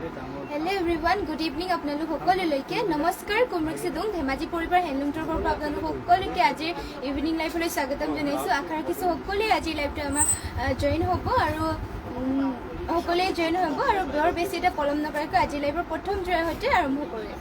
Hello everyone, good evening আপোনালোক সকলোলৈকে নমস্কাৰ কুমৰুকসে দুং ধেমাজি পৰিবাৰ হেণ্ডলুম ট্ৰাকৰ পৰা আপোনালোক সকলোকে আজি ইভিনিং লাইফলৈ স্বাগতম জনাইছো আশা ৰাখিছো সকলোৱে আজি লাইভটো আমাৰ জয়েন হ'ব আৰু সকলোৱে জয়েন হ'ব আৰু বৰ বেছি এটা পলম নকৰাকৈ আজি লাইভৰ প্ৰথম জয় হৈতে আৰম্ভ কৰিম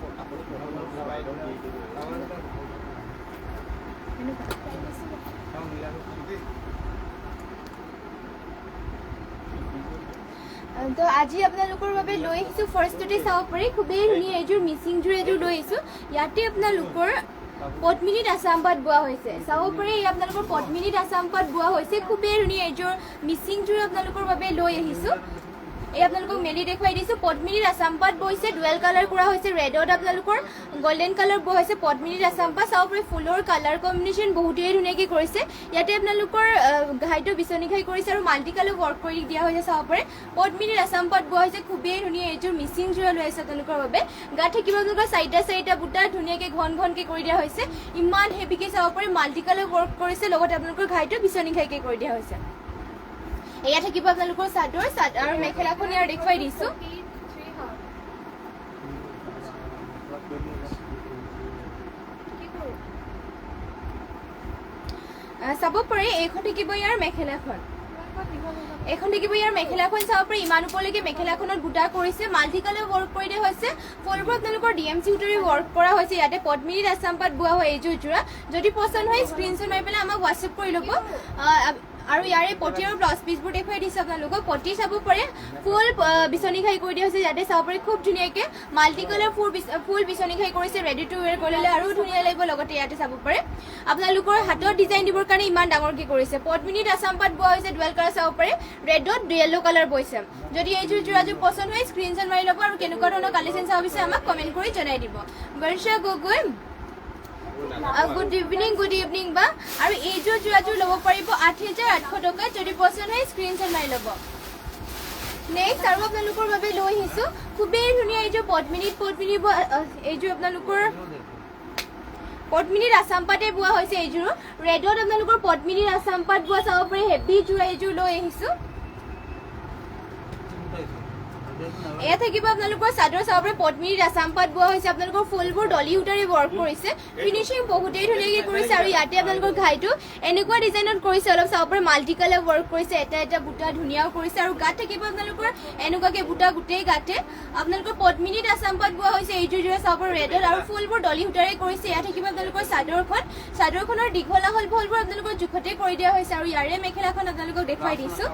তো আজি আপোনালোকৰ বাবে লৈ আহিছো ফাৰ্ষ্টতে চাব পাৰি খুবেই ধুনীয়া এযোৰ মিচিং জোৰ এযোৰ লৈ আহিছো ইয়াতে আপোনালোকৰ পদ্মিনীত আসাম পাট বোৱা হৈছে চাব পাৰি আপোনালোকৰ পদ্মিনীত আসাম পাট বোৱা হৈছে খুবেই ধুনীয়া এযোৰ মিচিং জোৰ আপোনালোকৰ বাবে লৈ আহিছো এই আপোনালোকক মেলি দেখুৱাই দিছো পদ্মিনীত আসাম পাট বৈছে ডুৱেল কালাৰ কৰা হৈছে ৰেডত আপোনালোকৰ গোল্ডেন কালাৰ বোৱা হৈছে পদ্মিনীত আসাম পাট চাব পাৰি ফুলৰ কালাৰ কম্বিনেশ্যন বহুতেই ধুনীয়াকৈ কৰিছে ইয়াতে আপোনালোকৰ ঘাইটো বিচনী খাই কৰিছে আৰু মাল্টি কালাৰ ৱৰ্ক কৰি দিয়া হৈছে চাব পাৰি পদ্মিনীত আসাম পাট বোৱা হৈছে খুবেই ধুনীয়া এযোৰ মিচিং জোৰ লৈ আছে আপোনালোকৰ বাবে গাত থাকিব আপোনালোকৰ চাৰিটা বুটা ধুনীয়াকৈ ঘনকৈ কৰি দিয়া হৈছে ইমান হেভিকৈ চাব পাৰি মাল্টি কালাৰ ৱৰ্ক কৰিছে লগতে আপোনালোকৰ ঘাইটো বিচনী খাইকৈ কৰি দিয়া হৈছে এয়া থাকিব আপোনালোকৰ চাদৰ আৰু মেখেলাখন ইয়াৰ দেখুৱাই দিছো চাব পাৰি এইখন থাকিব ইয়াৰ মেখেলাখন এখন থাকিব ইয়াৰ মেখেলাখন চাব পাৰি ইমান ওপৰলৈকে মেখেলাখনত বুটা কৰিছে মাল্টি কালাৰ ৱৰ্ক কৰি দিয়া হৈছে ফুলবোৰ আপোনালোকৰ ডিএমচি উতৰি ৱৰ্ক কৰা হৈছে ইয়াতে পদ্মিনীত আসাম পাট বোৱা হয় এইযোৰ যোৰা যদি পছন্দ হয় স্ক্ৰীনশ্বট মাৰি পেলাই আমাক হোৱাটছএপ কৰি ল'ব আৰু ইয়াৰে পটি আৰু ব্লাউজ পিচবোৰ দেখুৱাই দিছো আপোনালোকক পটি চাব পাৰে ফুল বিচনী খাই কৰি দিয়া হৈছে ইয়াতে চাব পাৰে খুব ধুনীয়াকৈ মাল্টি কালাৰ ফুল বিচনী খাই কৰিছে ৰেডি টু ৱেৰ কৰিলে আৰু ধুনীয়া লাগিব লগতে ইয়াতে চাব পাৰে আপোনালোকৰ হাতত ডিজাইন দিবৰ কাৰণে ইমান ডাঙৰকৈ কৰিছে পদ্মিনীত আসাম পাট বোৱা হৈছে ডুৱেল কালাৰ চাব পাৰে ৰেডত য়েল্লো কালাৰ বৈছে যদি এইযোৰ যোৰাযোৰ পছন্দ হয় স্ক্ৰীনশ্বট মাৰি ল'ব আৰু কেনেকুৱা ধৰণৰ কালেকশ্যন চাব বিচাৰে আমাক কমেণ্ট কৰি জনাই দিব বৰ্ষা গগৈ গুড ইভিনিং বা আৰু এইযোৰ যোৰাযোৰ ল'ব পাৰিব 8,800 টকা যদি পছন্দ হয় স্ক্ৰীনশ্বট মাৰি ল'ব নেক্সট আৰু আপোনালোকৰ বাবে লৈ আহিছো খুবেই ধুনীয়া এইযোৰ পদ্মিনীত এইযোৰ আপোনালোকৰ পদ্মিনীত আসাম পাটে বোৱা হৈছে এইযোৰ ৰেডত আপোনালোকৰ পদ্মিনীত আসাম পাট বোৱা চাব পাৰি হেভি যোৰা এইযোৰ লৈ আহিছো এয়া থাকিব আপোনালোকৰ চাদৰ চাব পাৰে পদ্মিনীত আসাম পাট বোৱা হৈছে আপোনালোকৰ ফুলবোৰ ডলি সূতাৰে ৱৰ্ক কৰিছে ফিনিচিং বহুতেই ধুনীয়াকৈ কৰিছে আৰু ইয়াতে আপোনালোকৰ ঘাইটো এনেকুৱা ডিজাইনত কৰিছে অলপ চাব পাৰে মাল্টি কালাৰ ৱৰ্ক কৰিছে এটা বুটা ধুনীয়াও কৰিছে আৰু গাত থাকিব আপোনালোকৰ এনেকুৱাকৈ বুটা গোটেই গাতে আপোনালোকৰ পদ্মিনীত আসাম পাট বোৱা হৈছে এইযোৰ যোৰা চাব পাৰে ৰেডত আৰু ফুলবোৰ ডলি সূতাৰে কৰিছে এয়া থাকিব আপোনালোকৰ চাদৰখনৰ দীঘলা হল ফুলবোৰ আপোনালোকৰ জোখতে কৰি দিয়া হৈছে আৰু ইয়াৰে মেখেলাখন আপোনালোকক দেখুৱাই দিছো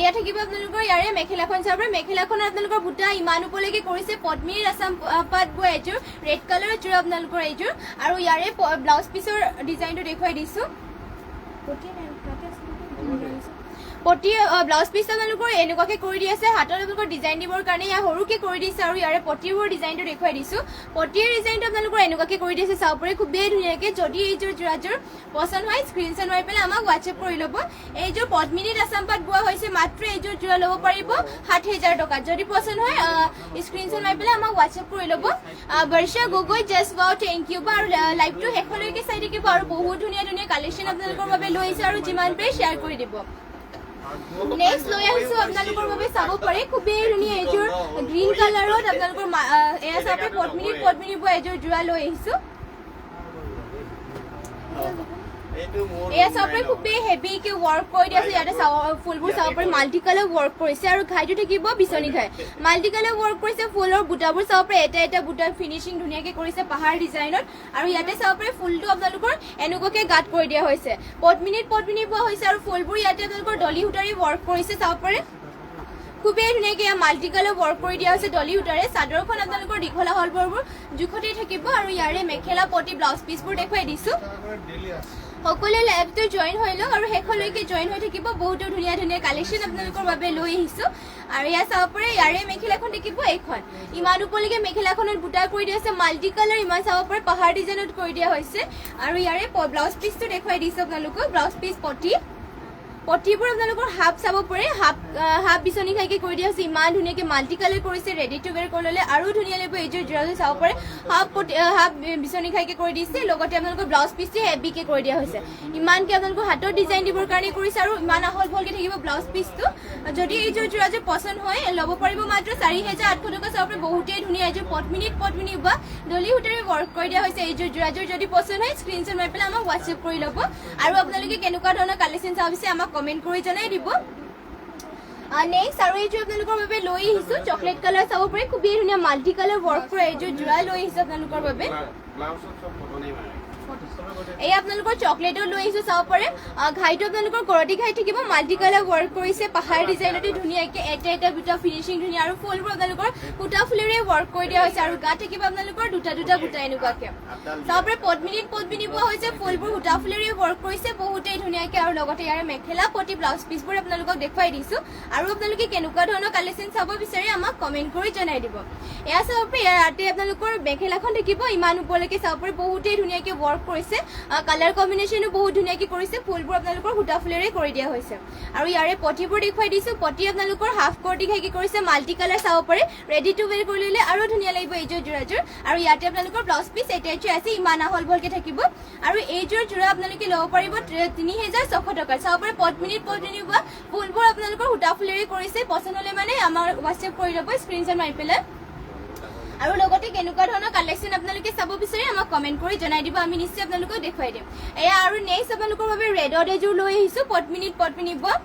ইয়াত থাকিব আপোনালোকৰ ইয়াৰে মেখেলাখন চাব পাৰে মেখেলাখনত আপোনালোকৰ বুটা ইমান ওপৰলৈকে কৰিছে পদ্মিনীত আসাম পাট বোৱা এইযোৰ ৰেড কালাৰৰ যোৰ আপোনালোকৰ এইযোৰ আৰু ইয়াৰে ব্লাউজ পিচৰ ডিজাইনটো দেখুৱাই দিছো পটি ব্লাউজ পিচ আপোনালোকৰ এনেকুৱাকৈ কৰি দি আছে হাতত আপোনালোকৰ ডিজাইন দিবৰ কাৰণে ইয়াৰ সৰুকৈ কৰি দিছে আৰু ইয়াৰে পটিবোৰ ডিজাইনটো দেখুৱাই দিছো পটিৰ ডিজাইনটো আপোনালোকৰ এনেকুৱাকৈ কৰি দিছে চাব পাৰে খুবেই ধুনীয়াকৈ যদি এইযোৰ যোৰাযোৰ পছন্দ হয় স্ক্ৰীনশ্বট মাৰি পেলাই আমাক হোৱাটছএপ কৰি ল'ব এইযোৰ পদ্মিনীত আসাম পাট বোৱা হৈছে মাত্ৰ এইযোৰ যোৰা ল'ব পাৰিব 7,000 টকাত যদি পছন্দ হয় স্ক্ৰীনশ্বট মাৰি পেলাই আমাক হোৱাটছএপ কৰি ল'ব Barsha Gogoi just wow thank you বা আৰু লাইভটো শেষলৈকে চাই থাকিব আৰু বহুত ধুনীয়া কালেকশ্যন আপোনালোকৰ বাবে লৈ আহিছে আৰু যিমান পাৰে শ্বেয়াৰ কৰি দিব নেক্সট লৈ আহিছো আপোনালোকৰ বাবে চাব পাৰে খুবেই ধুনীয়া এইযোৰ গ্ৰীণ কালাৰত আপোনালোকৰ এয়া চাব পাৰে পদ্মিনী বোৱা এইযোৰ যোৰা লৈ আহিছো এয়া চাব পাৰে খুবেই হেভিকৈ ৱৰ্ক কৰি দিয়া আছে ইয়াতে ফুলবোৰ চাব পাৰে মাল্টি কালাৰ ৱৰ্ক কৰিছে আৰু ঘাইটো থাকিব বিচনী ঘাই মাল্টি কালাৰ ৱৰ্ক কৰিছে ফুলৰ বুটাবোৰ চাব পাৰে এটা বুটা ফিনিচিং ধুনীয়াকৈ কৰিছে পাহাৰ ডিজাইনত আৰু ইয়াতে চাব পাৰে ফুলটো আপোনালোকৰ এনেকুৱাকৈ গাত কৰি দিয়া হৈছে পদ্মিনী পোৱা হৈছে আৰু ফুলবোৰ ইয়াতে আপোনালোকৰ ডলি সূতাৰে ৱৰ্ক কৰিছে চাব পাৰে খুবেই ধুনীয়াকৈ ইয়াৰ মাল্টি কালাৰ ৱৰ্ক কৰি দিয়া হৈছে ডলি সূতাৰে চাদৰখন আপোনালোকৰ দীঘলা হলবোৰ জোখতেই থাকিব আৰু ইয়াৰে মেখেলা পটি ব্লাউজ পিচবোৰ দেখুৱাই দিছো সকলোৱে লাইভটো জইন হৈ লওক আৰু শেষলৈকে জইন হৈ থাকিব বহুতো ধুনীয়া কালেকশ্যন আপোনালোকৰ বাবে লৈ আহিছো আৰু ইয়াত চাব পাৰে ইয়াৰে মেখেলাখন থাকিব এইখন ইমান ওপৰলৈকে মেখেলাখনত বুটা কৰি দিয়া আছে মাল্টি কালাৰ ইমান চাব পাৰে পাহাৰ ডিজাইনত কৰি দিয়া হৈছে আৰু ইয়াৰে ব্লাউজ পিচটো দেখুৱাই দিছো আপোনালোকক ব্লাউজ পিচ পটি পটিবোৰ আপোনালোকৰ হাফ চাব পাৰে, হাফ বিচনী খাইকে কৰি দিয়া হৈছে। ইমান ধুনীয়াকে মাল্টি কালাৰ কৰিছে, ৰেডি টু ৱেৰ কৰি ল'লে আৰু ধুনীয়া লাগিব। এইযোৰ যোৰাযোৰ চাব পাৰে, হাফ বিচনী খাইকে কৰি দিছে, লগতে আপোনালোকৰ ব্লাউজ পিচটো হেভিকে কৰি দিয়া হৈছে। ইমানকে আপোনালোকৰ হাতৰ ডিজাইন দিবৰ কাৰণে কৰিছে আৰু ইমান আহল বহলকে থাকিব ব্লাউজ পিচটো। যদি এইযোৰ যোৰাযোৰ পচন্দ হয় ল'ব পাৰিব মাত্ৰ 4800 টকা। চাব পাৰে বহুতেই ধুনীয়া। এইযোৰ পদ্মিনীত বা ডলি সূতাৰে ৱৰ্ক কৰি দিয়া হৈছে। এইযোৰ যোৰাযোৰ যদি পচন্দ হয় স্ক্ৰীনশ্বট মাৰি পেলাই আমাক হোৱাটছএপ কৰি ল'ব আৰু আপোনালোকে কেনেকুৱা ধৰণৰ কালেকশ্যন চাব বিচাৰে আমাক কমেণ্ট কৰি জনাই দিব। নেক্সট আৰু এইযোৰ আপোনালোকৰ বাবে লৈ আহিছোঁ চকলেট কালাৰ চাব পাৰে, খুবেই ধুনীয়া মাল্টি কালাৰ ৱৰ্ক কৰা এইযোৰ যোৰা লৈ আহিছোঁ আপোনালোকৰ বাবে। এই আপোনালোকৰ চকলেটৰ লৈ আহিছোঁ চাব পাৰে, ঘাইটো আপোনালোকৰ গৰতি ঘাই থাকিব, মাল্টি কালাৰ ৱৰ্ক কৰিছে, পাহাৰ ডিজাইনতে ধুনীয়াকে এটা বুটা ফিনিচিং ধুনীয়া আৰু ফুলবোৰ আপোনালোকৰ সূতা ফুলেৰে ৱৰ্ক কৰি দিয়া হৈছে আৰু গাত থাকিব আপোনালোকৰ দুটা বুটা এনেকুৱাকে। চাব পাৰে পদ্মিনীত বোৱা হৈছে, ফুলবোৰ সূতা ফুলেৰে ৱৰ্ক কৰিছে বহুতেই ধুনীয়াকে আৰু লগতে ইয়াৰে মেখেলা পটি ব্লাউজ পিচবোৰ আপোনালোকক দেখুৱাই দিছোঁ আৰু আপোনালোকে কেনেকুৱা ধৰণৰ কালেকশ্যন চাব বিচাৰে আমাক কমেণ্ট কৰি জনাই দিব। এয়া চাব পাৰে ইয়াতে আপোনালোকৰ মেখেলাখন থাকিব, ইমান ওপৰলৈকে চাব পাৰে বহুতেই ধুনীয়াকে ৱৰ্ক কৰিছে, কালাৰ কম্বিনেশ্যনো বহুত ধুনীয়াকে কৰিছে, ফুলবোৰ আপোনালোকৰ সূতা ফুলেৰে কৰি দিয়া হৈছে আৰু ইয়াৰে পটিবোৰ দেখুৱাই দিছোঁ। পটি আপোনালোকৰ হাফ কৰ্টি ঘাইকে কৰিছে, মাল্টি কালাৰ চাব পাৰে, ৰেডি টু ৱেৰ কৰি ল'লে আৰু ধুনীয়া লাগিব এইযোৰ যোৰাযোৰ। আৰু ইয়াতে আপোনালোকৰ ব্লাউজ পিচ এটাইযোৰ আছে, ইমান আহল বহলকে থাকিব আৰু এইযোৰ যোৰা আপোনালোকে ল'ব পাৰিব 3600 টকা। চাব পাৰে পদ্মিনীত বা ফুলবোৰ আপোনালোকৰ সূতা ফুলেৰে কৰিছে, পচন্দ হ'লে মানে আমাৰ হোৱাটছএপ কৰি ল'ব স্ক্ৰীনশ্বট মাৰি পেলাই আৰু লগতে কেনেকুৱা ধৰণৰ কালেকশ্যন আপোনালোকে চাব বিচাৰে আমাক কমেণ্ট কৰি জনাই দিব, আমি নিশ্চয় আপোনালোকক দেখুৱাই দিম। এয়া আৰু নেক্সট আপোনালোকৰ বাবে ৰেডত এযোৰ লৈ আহিছোঁ, পদ্মিনীত বোৱা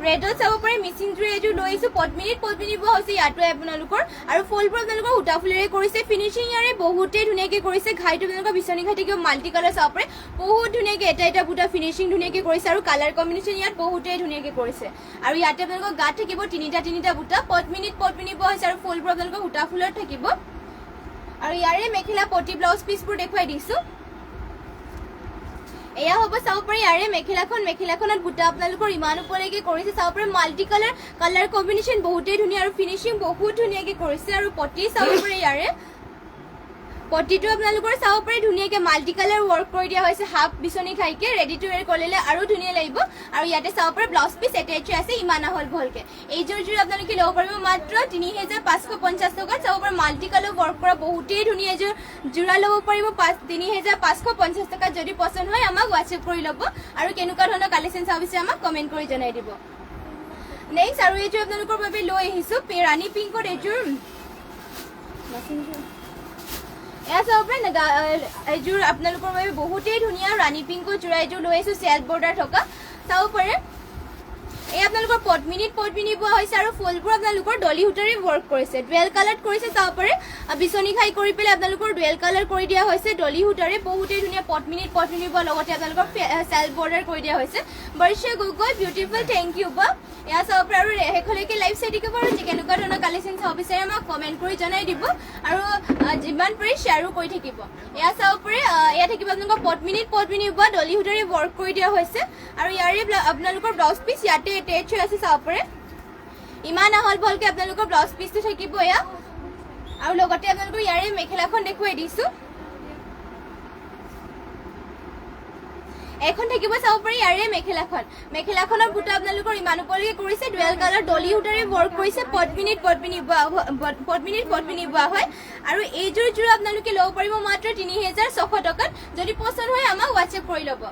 ৰেডত চাব পাৰে, মিচিং জোৰ এযোৰ লৈ আহিছোঁ, পদ্মিনীত বোৱা হৈছে ইয়াতো আপোনালোকৰ আৰু ফুলবোৰ আপোনালোকৰ সূতা ফুলেৰে কৰিছে, ফিনিচিং ইয়াৰে বহুতেই ধুনীয়াকে কৰিছে। ঘাইটো আপোনালোকৰ বিচনী ঘাই থাকিব, মাল্টি কালাৰ চাব পাৰে, বহুত ধুনীয়াকে এটা বুটা ফিনিচিং ধুনীয়াকে কৰিছে আৰু কালাৰ কম্বিনেশ্যন ইয়াত বহুতেই ধুনীয়াকে কৰিছে আৰু ইয়াতে আপোনালোকৰ গাত থাকিব তিনিটা বুটা, পদ্মিনীত বোৱা হৈছে আৰু ফুলবোৰ আপোনালোকৰ সূতা ফুলত থাকিব আৰু ইয়াৰে মেখেলা পটি ব্লাউজ পিচবোৰ দেখুৱাই দিছোঁ। এয়া হ'ব চাব পাৰে ইয়াৰে মেখেলাখনত বুটা আপোনালোকৰ ইমান ওপৰলৈকে কৰিছে, চাব পাৰে মাল্টি কালাৰ কম্বিনেশ্যন বহুতেই ধুনীয়া আৰু ফিনিচিং বহুত ধুনীয়াকে কৰিছে আৰু পটি চাব পাৰে ইয়াৰে পটিটো আপোনালোকৰ চাব পাৰে ধুনীয়াকে মাল্টি কালাৰ ৱৰ্ক কৰি দিয়া হৈছে, হাফ বিচনী খাইকে ৰেডি টু ৱেৰ কৰিলে আৰু ধুনীয়া লাগিব আৰু ইয়াতে চাব পাৰে ব্লাউজ পিচ এটাইযোৰ আছে, ইমান আহল বহলকে। এইযোৰ আপোনালোকে ল'ব পাৰিব মাত্ৰ 3550 টকাত। চাব পাৰে মাল্টি কালাৰ ৱৰ্ক কৰা বহুতেই ধুনীয়া এযোৰ যোৰা ল'ব পাৰিব 3550 টকাত। যদি পচন্দ হয় আমাক হোৱাটছএপ কৰি ল'ব আৰু কেনেকুৱা ধৰণৰ কালেকশ্যন চাব বিচাৰে আমাক কমেণ্ট কৰি জনাই দিব। নেক্সট আৰু এইযোৰ আপোনালোকৰ বাবে লৈ আহিছোঁ ৰাণী পিংকত এযোৰ এয়া চাব পাৰে এইযোৰ আপোনালোকৰ বাবে বহুতেই ধুনীয়া ৰাণী পিংকৰ যোৰা এযোৰ লৈ আহিছোঁ, চেল্ফ বৰ্ডাৰ থকা চাব পাৰে। এই আপোনালোকৰ পদ্মিনীত বোৱা হৈছে আৰু ফুলবোৰ আপোনালোকৰ ডলি সূতাৰে ৱৰ্ক কৰিছে, ডুৱেল কালাৰ কৰিছে চাব পাৰে, বিচনী খাই কৰি পেলাই আপোনালোকৰ ডুৱেল কালাৰ কৰি দিয়া হৈছে ডলি সূতাৰে, বহুতেই ধুনীয়া পদ্মিনীত বোৱা লগতে আপোনালোকৰ চেল্ফ বৰ্ডাৰ কৰি দিয়া হৈছে। বৰ্ষা গগৈ বিউটিফুল, থেংক ইউ বা। এয়া চাব পাৰে আৰু শেষলৈকে লাইভ চাই থাকিব আৰু কেনেকুৱা ধৰণৰ কালেকশ্যন চাব বিচাৰে আমাক কমেণ্ট কৰি জনাই দিব আৰু যিমান পাৰে শ্বেয়াৰো কৰি থাকিব। এয়া চাব পাৰে এয়া থাকিব আপোনালোকৰ পদ্মিনীত বা ডলি সূতাৰে ৱৰ্ক কৰি দিয়া হৈছে আৰু ইয়াৰে আপোনালোকৰ ব্লাউজ পিচ ইয়াতে এটেচ হৈ আছে চাব পাৰে, ইমান আহল বহলকে আপোনালোকৰ ব্লাউজ পিচটো থাকিব এয়া আৰু লগতে আপোনালোকৰ ইয়াৰে মেখেলাখন দেখুৱাই দিছোঁ। এখন থাকিব চাব পাৰি ইয়াৰে মেখেলাখনৰ বুটা আপোনালোকৰ ইমান ওপৰলৈকে কৰিছে, ডুৱেল কালাৰ ডলি সূতাৰে ৱৰ্ক কৰিছে, পদ্মিনীত বোৱা হয় আৰু এইযোৰ যোৰা আপোনালোকে ল'ব পাৰিব মাত্ৰ 3600 টকাত। যদি পচন্দ হয় আমাক হোৱাটছএপ কৰি ল'ব।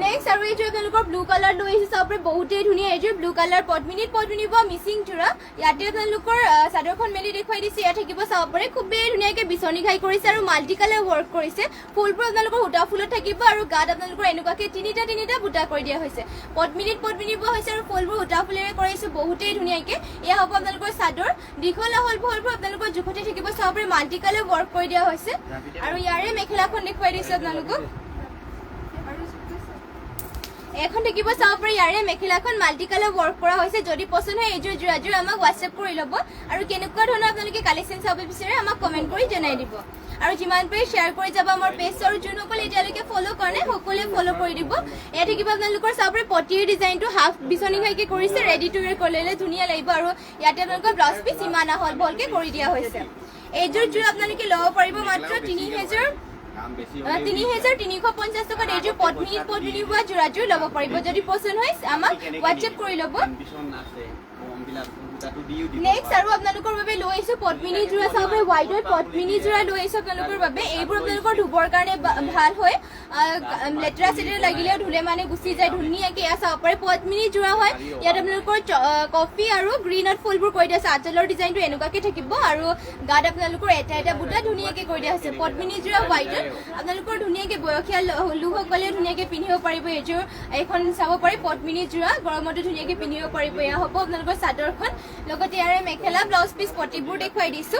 নেক্সট আৰু এইযোৰ আপোনালোকৰ ব্লু কালাৰ লৈ আহিছোঁ চাব পাৰে, বহুতেই ধুনীয়া এইযোৰ ব্লু কালাৰ পদ্মিনীত বোৱা মিচিং যোৰা। ইয়াতে আপোনালোকৰ চাদৰখন মেলি দেখুৱাই দিছে, ইয়াত থাকিব চাব পাৰে খুবেই ধুনীয়াকে বিচনী খাই কৰিছে আৰু মাল্টি কালাৰ ৱৰ্ক কৰিছে, ফুলবোৰ আপোনালোকৰ সূতা ফুলত থাকিব আৰু গাত আপোনালোকৰ এনেকুৱাকে তিনিটা বুটা কৰি দিয়া হৈছে, পদ্মিনীত বোৱা হৈছে আৰু ফুলবোৰ সূতা ফুলেৰে কৰিছে বহুতেই ধুনীয়াকে। এয়া হ'ব আপোনালোকৰ চাদৰ, দীঘল আহল বহলবোৰ আপোনালোকৰ জোখতে থাকিব চাব পাৰে, মাল্টি কালাৰ ৱৰ্ক কৰি দিয়া হৈছে আৰু ইয়াৰে মেখেলাখন দেখুৱাই দিছোঁ আপোনালোকক। এখন থাকিব চাব পাৰে ইয়াৰে মেখেলাখন মাল্টি কালাৰ ৱৰ্ক কৰা হৈছে। যদি পচন্দ হয় এইযোৰ যোৰাযোৰ আমাক হোৱাটছএপ কৰি ল'ব আৰু কেনেকুৱা ধৰণৰ আপোনালোকে কালেকশ্যন চাব বিচাৰে আমাক কমেণ্ট কৰি জনাই দিব আৰু যিমান পাৰে শ্বেয়াৰ কৰি যাব আমাৰ পেজ আৰু যোনসকলে এতিয়ালৈকে ফ'ল' কৰা নাই সকলোৱে ফ'ল' কৰি দিব। এয়া থাকিব আপোনালোকৰ চাব পাৰে পটিৰ ডিজাইনটো হাফ বিচনী খাইকে কৰিছে, ৰেডি টু ৱেৰ কৰিলে ধুনীয়া লাগিব আৰু ইয়াতে আপোনালোকৰ ব্লাউজ পিচ ইমান আহল বহলকে কৰি দিয়া হৈছে। এইযোৰ যোৰা আপোনালোকে ল'ব পাৰিব মাত্ৰ 3350 টকাত এইযোৰ পদ্মিনী বোৱা যোৰাযোৰ ল'ব পাৰিব যদি পছন্দ হয় আমাক হোৱাটছএপ কৰি ল'ব নেক্সট আৰু আপোনালোকৰ বাবে লৈ আহিছো পদ্মিনী যোৰা চাব পাৰে হোৱাইটত পদ্মিনী যোৰা লৈ আহিছো আপোনালোকৰ বাবে এইবোৰ আপোনালোকৰ ধুবৰ কাৰণে ভাল হয় লেতেৰা চেতেৰা লাগিলেও ধুলে মানে গুচি যায় ধুনীয়াকে এয়া চাব পাৰে পদ্মিনী যোৰা হয় ইয়াত আপোনালোকৰ কফি আৰু গ্ৰীণত ফুলবোৰ কৰি দিয়া আছে আঁচলৰ ডিজাইনটো এনেকুৱাকে থাকিব আৰু গাত আপোনালোকৰ এটা বুটা ধুনীয়াকে কৰি দিয়া আছে পদ্মিনী যোৰা হোৱাইটত আপোনালোকৰ ধুনীয়াকে বয়সীয়া লোকসকলে ধুনীয়াকে পিন্ধিব পাৰিব এইযোৰ এইখন চাব পাৰে পদ্মিনী যোৰা গৰমতো ধুনীয়াকে পিন্ধিব পাৰিব এয়া হ'ব আপোনালোকৰ চাদৰখন লগতে ইয়াৰে মেখেলা ব্লাউজ পিচ পটিবোৰ দেখুৱাই দিছো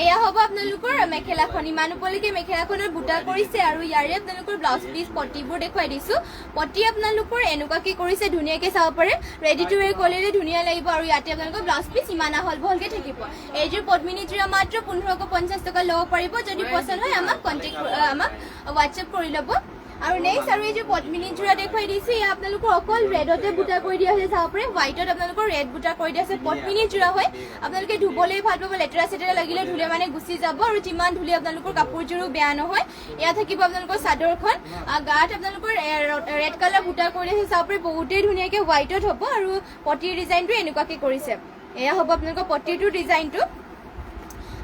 এয়া হ'ব আপোনালোকৰ মেখেলাখন ইমান ওপৰলৈকে মেখেলাখনৰ বুটা কৰিছে আৰু ইয়াৰে আপোনালোকৰ ব্লাউজ পিচ পটিবোৰ দেখুৱাই দিছো পটি আপোনালোকৰ এনেকুৱাকে কৰিছে ধুনীয়াকে চাব পাৰে ৰেডি টু ৱেৰ কৰিলে ধুনীয়া লাগিব আৰু ইয়াতে আপোনালোকৰ ব্লাউজ পিচ ইমান আহল বহলকে থাকিব এইযোৰ পদ্মিনী যোৰা মাত্ৰ 1550 টকা ল'ব পাৰিব যদি পছন্দ হয় আমাক হোৱাটছএপ কৰি ল'ব আৰু নেক্সট আৰু এই যে পদ্মিনী যোৰা দেখুৱাই দিছে ইয়া আপোনালোকৰ অকল ৰেডতে বুটা কৰি দিয়া হৈছে চাব পাৰে হোৱাইটত আপোনালোকৰ ৰেড বুটা কৰি দিয়া আছে পদ্মিনী যোৰা হয় আপোনালোকে ধুবলৈ ভাল পাব লেতেৰা চেতেৰা লাগিলে ধুলে মানে গুচি যাব আৰু যিমান ধুলে আপোনালোকৰ কাপোৰযোৰো বেয়া নহয় এয়া থাকিব আপোনালোকৰ চাদৰখন গাত আপোনালোকৰ ৰেড কালাৰ বুটা কৰি দিছে চাব পাৰে বহুতেই ধুনীয়াকে হোৱাইটত হ'ব আৰু পটিৰ ডিজাইনটো এনেকুৱাকে কৰিছে এয়া হ'ব আপোনালোকৰ পটিটোৰ ডিজাইনটো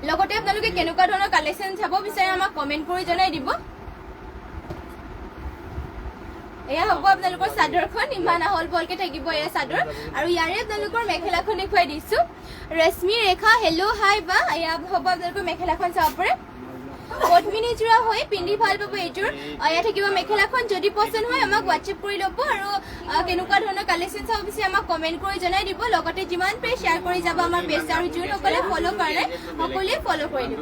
লগতে আপোনালোকে কেনেকুৱা ধৰণৰ কালেকশ্যন চাব বিচাৰে আমাক কমেণ্ট কৰি জনাই দিব এয়া হ'ব আপোনালোকৰ চাদৰখন ইমান আহল বহলকে থাকিব এয়া চাদৰ আৰু ইয়াৰে আপোনালোকৰ মেখেলাখন দেখুৱাই দিছো ৰশ্মি ৰেখা হেল্ল' হাই বা এয়া হ'ব আপোনালোকৰ মেখেলাখন চাব পাৰে পদ্মিনী যোৰা হয় পিন্ধি ভাল পাব এইযোৰ এয়া থাকিব মেখেলাখন যদি পছন্দ হয় আমাক হোৱাটছএপ কৰি ল'ব আৰু কেনেকুৱা ধৰণৰ কালেকশ্যন চাব বিচাৰে আমাক কমেণ্ট কৰি জনাই দিব লগতে যিমান পাৰে শ্বেয়াৰ কৰি যাব আমাৰ পেজ আৰু যোনসকলে ফ'ল' কৰে সকলোৱে ফ'ল' কৰি দিব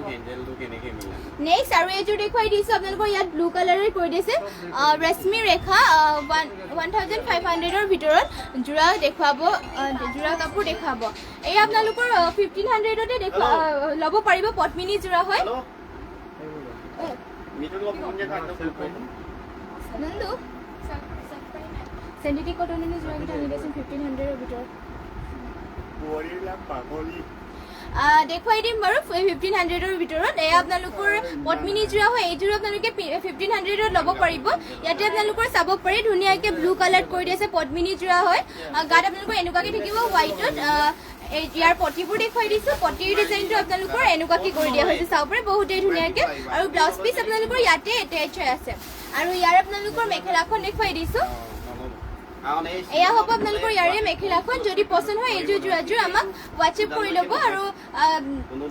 নেক্সট আৰু এইযোৰ দেখুৱাই দিছো আপোনালোকৰ ইয়াত ব্লু কালাৰে কৰি দিছে ৰশ্মি ৰেখা 1500ৰ ভিতৰত যোৰা দেখুৱাব যোৰা কাপোৰ দেখুৱাব এই আপোনালোকৰ 1500তে ল'ব পাৰিব পদ্মিনী যোৰা হয় চেণ্টিটিক কটনৰ যোৰাকেইটা আনি দিছোঁ 1500ৰ ভিতৰত দেখুৱাই দিম বাৰু 1500ৰ ভিতৰত এয়া আপোনালোকৰ পদ্মিনী যোৰা হয় এইযোৰ আপোনালোকে 1500ত ল'ব পাৰিব ইয়াতে আপোনালোকৰ চাব পাৰে ধুনীয়াকে ব্লু কালাৰ কৰি দিছে পদ্মিনী যোৰা হয় গাত আপোনালোকৰ এনেকুৱাকে থাকিব হোৱাইটত ইয়াৰ পটিবোৰ দেখুৱাই দিছো পটিৰ ডিজাইনটো আপোনালোকৰ এনেকুৱাকে কৰি দিয়া হৈছে চাব পাৰে বহুতেই ধুনীয়াকে আৰু ব্লাউজ পিচ আপোনালোকৰ ইয়াতে এটেচ হৈ আছে আৰু ইয়াৰ আপোনালোকৰ মেখেলাখন দেখুৱাই দিছো এয়া হ'ব আপোনালোকৰ ইয়াৰে মেখেলাখন যদি পছন্দ হয় এইযোৰ যোৰাযোৰ আমাক হোৱাটছএপ কৰি ল'ব আৰু